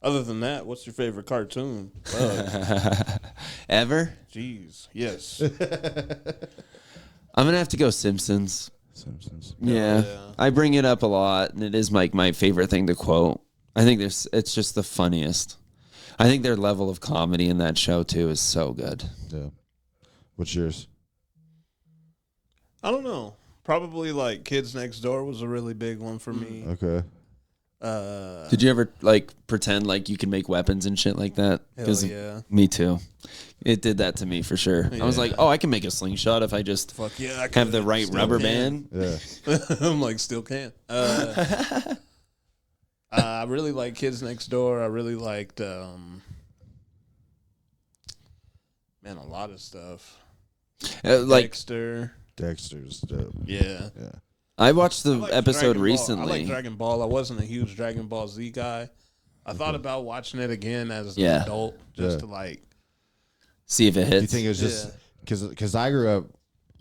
Other than that, what's your favorite cartoon? Ever? Jeez. Yes. I'm going to have to go Simpsons. Simpsons. Yeah. yeah. I bring it up a lot, and it is like my favorite thing to quote. I think it's just the funniest. I think their level of comedy in that show, too, is so good. Yeah. What's yours? I don't know. Probably like Kids Next Door was a really big one for me. Okay. Did you ever like pretend like you could make weapons and shit like that? Hell yeah. Me too. It did that to me for sure. I was like, oh, I can make a slingshot if I just Fuck yeah, I have the could. right Still rubber can. band. Yeah. I'm like, still can. I really like Kids Next Door. I really liked, man, a lot of stuff. Like Dexter's dope. Yeah. Yeah. I watched the I liked episode Dragon Ball. recently. I like Dragon Ball. I wasn't a huge Dragon Ball Z guy. I thought about watching it again as an Yeah. adult just Yeah. to like. See if it hits. Do you think it was just because I grew up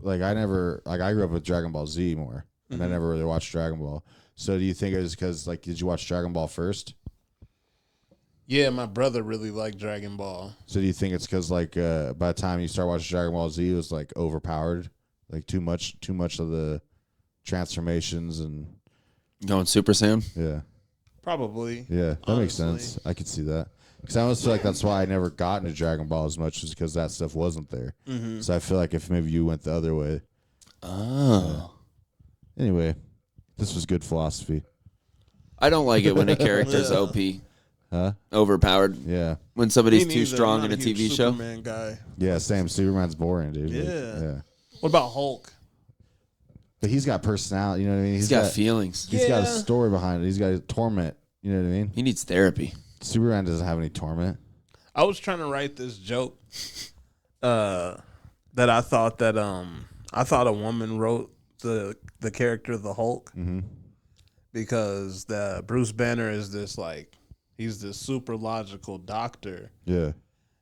I grew up with Dragon Ball Z more, and I never really watched Dragon Ball. So do you think it was because like did you watch Dragon Ball first? Yeah, my brother really liked Dragon Ball. So do you think it's because like by the time you start watching Dragon Ball Z, it was like overpowered, like too much of the transformations and Going Super Saiyan? yeah, Probably. yeah, that makes Honestly. sense. I could see that because I almost feel like that's why I never got into Dragon Ball as much, is because that stuff wasn't there. So I feel like if maybe you went the other way. Oh. Anyway, this was good philosophy. I don't like it when a character's OP. Huh? Overpowered. Yeah. When somebody's Me too neither. strong I'm in a not huge TV show. Superman guy. Yeah, same. Superman's boring, dude. Like, Yeah. yeah. What about Hulk? But he's got personality, you know what I mean? He's got feelings. He's got a Yeah. story behind it. He's got a torment, you know what I mean? He needs therapy. Superman doesn't have any torment. I was trying to write this joke that I thought a woman wrote the character the Hulk because the Bruce Banner is this like he's this super logical doctor. Yeah.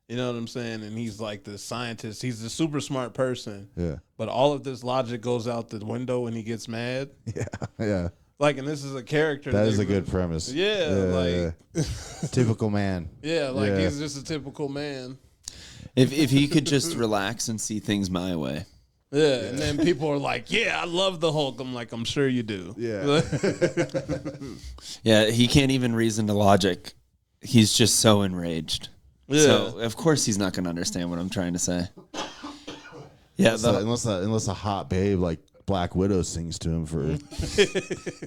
You know what I'm saying? And he's like this scientist. He's a super smart person. Yeah. But all of this logic goes out the window when he gets mad. Yeah. Yeah. Like, and this is a character. That is they a good premise. Yeah, yeah. Typical man. Yeah, like Yeah. he's just a typical man. If he could just relax and see things my way. Yeah, and then people are like, "Yeah, I love the Hulk." I'm like, "I'm sure you do." Yeah. Yeah, he can't even reason to logic. He's just so enraged. Yeah. So, of course, he's not going to understand what I'm trying to say. Yeah, Unless a hot babe like Black Widow sings to him for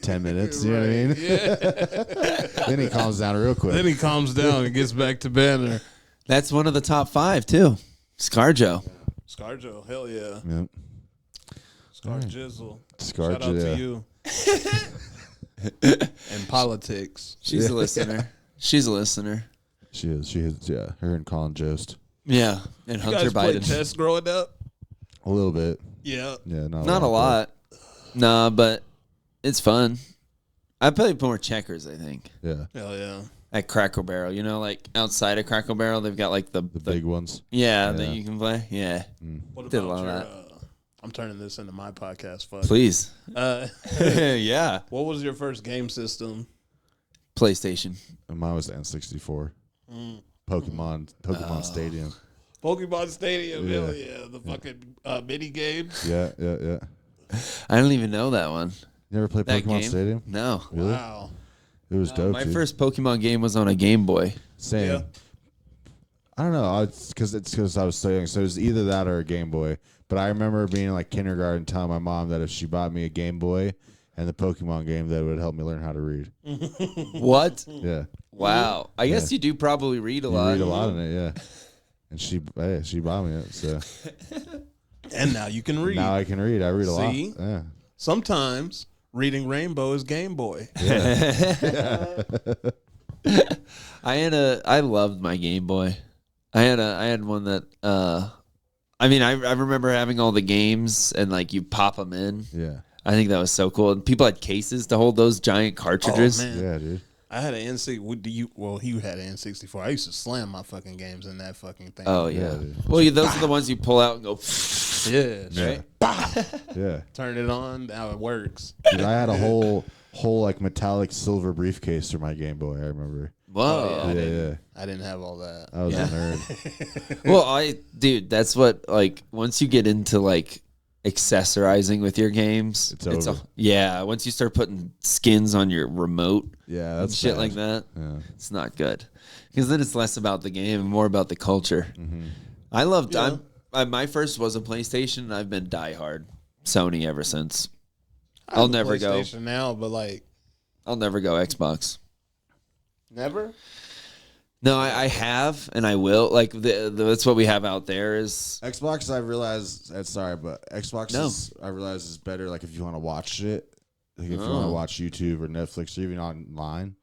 10 minutes, you know what I mean? Yeah. Then he calms down real quick. Then he calms down and gets back to Banner. that's one of the top 5, too. ScarJo. ScarJo, hell yeah. Yep. ScarJizzle. Scar Shout out yeah. to you. And politics. She's a listener. She's a listener. She is, yeah. Her and Colin Jost. Yeah, and You Hunter guys play Biden. chess growing up? A little bit. Yeah. Yeah, Not a lot. Nah, but it's fun. I play more checkers, I think. Yeah. Hell yeah. At Cracker Barrel. You know, like outside of Cracker Barrel, they've got like the Big ones. Yeah, that Yeah. you can play. Yeah. What Did a about lot of your, that. I'm turning this into my podcast. Fuck. Please. Uh, Yeah. what was your first game system? PlayStation. And mine was N64. Pokemon Stadium. Pokemon Stadium. Yeah. Hell yeah. The fucking mini games. Yeah, yeah, yeah. I don't even know that one. You ever played That Pokemon game? Stadium? No. Really? Wow. It was dope. My dude. first Pokemon game was on a Game Boy. Same. Yeah. I don't know. It's because I was so young. So it was either that or a Game Boy. But I remember being in like kindergarten, telling my mom that if she bought me a Game Boy and the Pokemon game, that would help me learn how to read. What? Yeah, Wow. I guess you do probably read a you lot. read a lot in it. Yeah, and she bought me it. So And now you can read. now I can read. I read a lot. See? Yeah. Sometimes reading Rainbow is Game Boy. I loved my Game Boy. I had one that I mean, I remember having all the games and like you pop them in. Yeah. I think that was so cool. And people had cases to hold those giant cartridges. Oh, man. Yeah, dude. I had an N64. Well, he had an N64. I used to slam my fucking games in that fucking thing. Oh yeah. Yeah, dude. Well, those are the ones you pull out and go. yeah. Yeah. Yeah. Turn it on. Now it works. Dude, I had a whole like metallic silver briefcase for my Game Boy. I remember. Whoa. Yeah. I didn't have all that. I was Yeah. a nerd. Well, dude, that's what like once you get into like accessorizing with your games, It's over. Yeah, once you start putting skins on your remote, Yeah, and that's shit bad. like that, Yeah. it's not good. Because then it's less about the game and more about the culture. I loved. Yeah. My first was a PlayStation, and I've been diehard Sony ever since. I have I'll a never go. PlayStation now, but like I'll never go Xbox. Never. No, I have, and I will. Like that's what we have out there is Xbox. I realize. Sorry, but Xbox. I realize is better. Like if you want to watch it, like if you want to watch YouTube or Netflix or even online.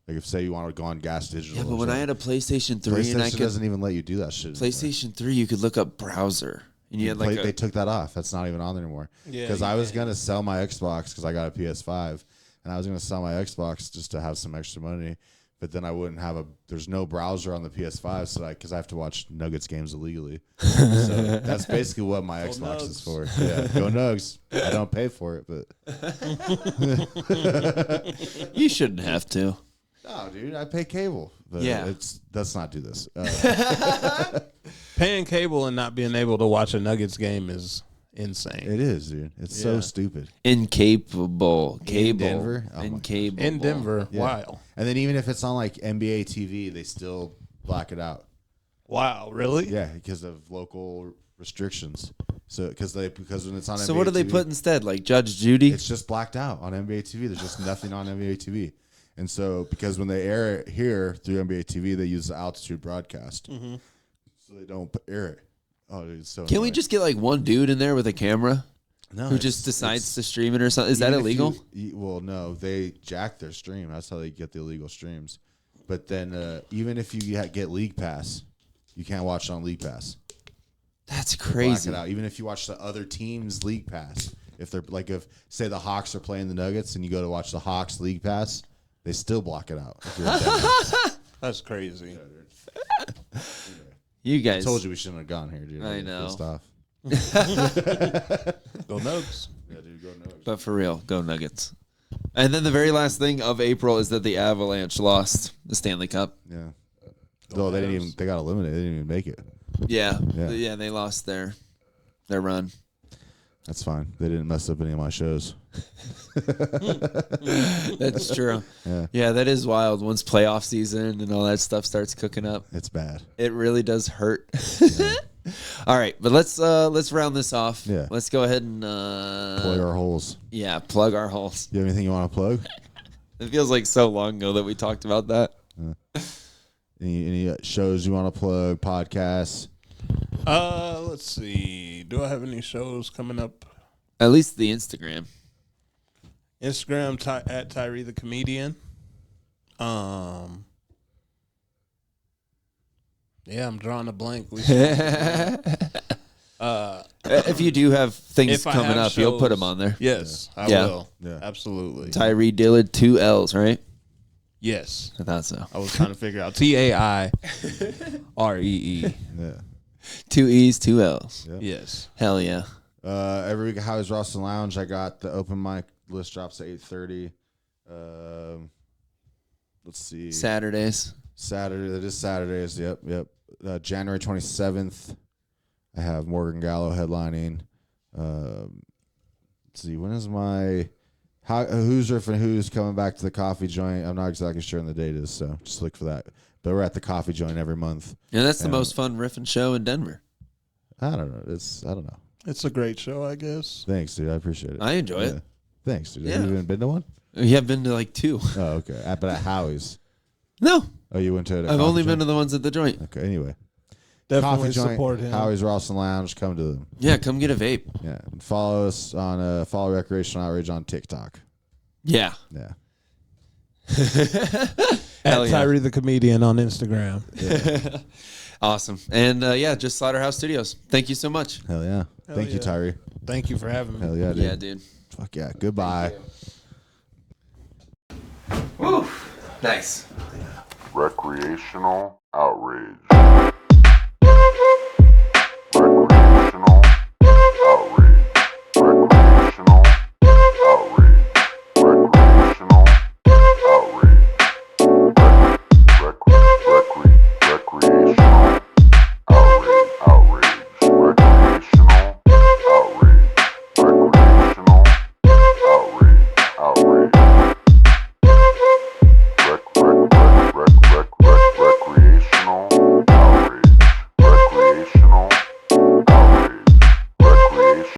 Like if say you want to go on Gas Digital. Yeah, but when I had a PlayStation 3, PlayStation and I could doesn't even let you do that shit. PlayStation 3, you could look up browser, and you had like they took that off. That's not even on there anymore. Yeah, because I was gonna sell my Xbox because I got a PS5, and I was gonna sell my Xbox just to have some extra money. But then I wouldn't have there's no browser on the PS5, so because I have to watch Nuggets games illegally. So that's basically what my Xbox is for. Yeah, go Nugs. I don't pay for it, but you shouldn't have to. No, dude, I pay cable. But Yeah. let's not do this. Paying cable and not being able to watch a Nuggets game is insane. It is, dude. It's so stupid. Incapable. Cable. In Denver? Oh my Incapable. In Denver, Yeah. wow. And then even if it's on like NBA TV, they still black it out. Wow, really? Yeah, because of local restrictions. So because when it's on So NBA what do they TV, put instead? Like Judge Judy? it's just blacked out on NBA TV. There's just nothing on NBA TV. And so because when they air it here through NBA TV, they use the altitude broadcast. Mm-hmm. So they don't air it. Oh, dude, it's so Can we annoying. just get like one dude in there with a camera No, who it's- just decides it's- to stream it or something? Is that even if illegal? well, no, they jack their stream. That's how they get the illegal streams. But then even if you get League Pass, you can't watch it on League Pass. That's Black crazy. it out. Even if you watch the other team's League Pass, if they're like if say the Hawks are playing the Nuggets and you go to watch the Hawks League Pass, they still block it out. If you're in Denver. That's crazy. You I guys. told you we shouldn't have gone here, dude. I I'm know. pissed off. Go Nugs. Yeah, dude, go Nuggets. But for real, go Nuggets. And then the very last thing of April is that the Avalanche lost the Stanley Cup. Yeah. No, they didn't even. They got eliminated. They didn't even make it. Yeah. Yeah. Yeah, they lost their run. That's fine. They didn't mess up any of my shows. That's true. Yeah. Yeah, that is wild. Once playoff season and all that stuff starts cooking up, It's bad. it really does hurt. All right, but let's round this off. Yeah. Let's go ahead and Plug our holes. plug our holes. You have anything you want to plug? It feels like so long ago that we talked about that. Any shows you want to plug? Podcasts? Let's see. Do I have any shows coming up? At least the Instagram. Instagram at Tairee the Comedian. Yeah, I'm drawing a blank. If you do have things If I coming have up, you'll put them shows- on there. Yes, I Yeah. will. Yeah. Absolutely. Tairee Dillard, 2 L's, right? Yes. I thought so. I was trying to figure out TAIREE. Yeah. 2 E's, 2 L's. Yep. Yes. Hell yeah. Every week at Howie's Roston Lounge, I got the open mic list drops at 8:30. Let's see. Saturdays. Saturday. That is Saturdays. Yep. January 27th, I have Morgan Gallo headlining. Let's see. When is my who's riffing who's coming back to the coffee joint? I'm not exactly sure when the date is, so just look for that. But we're at the coffee joint every month. Yeah, that's the most fun riffing show in Denver. I don't know. I don't know. It's a great show, I guess. Thanks, dude. I appreciate it. I enjoy it. Thanks, dude. Yeah. Have you even been to one? You have been to like 2. Oh, okay. But at Howie's. No, Oh, you went to it? I've only been to the ones at the joint. Okay. Anyway, Definitely coffee joint, support him. Howie's Roston Lounge. Come to them. Yeah, come get a vape. Yeah. And follow us on follow Recreational Outrage on TikTok. Yeah. Yeah. Hell At yeah. Tairee the Comedian on Instagram. Awesome. And just Slaughterhouse Studios. Thank you so much. Hell yeah. Thank you, yeah. Tyree. Thank you for having me. Hell yeah, dude. Yeah, dude. Fuck yeah. Goodbye. Woo. Nice. Recreational Outrage.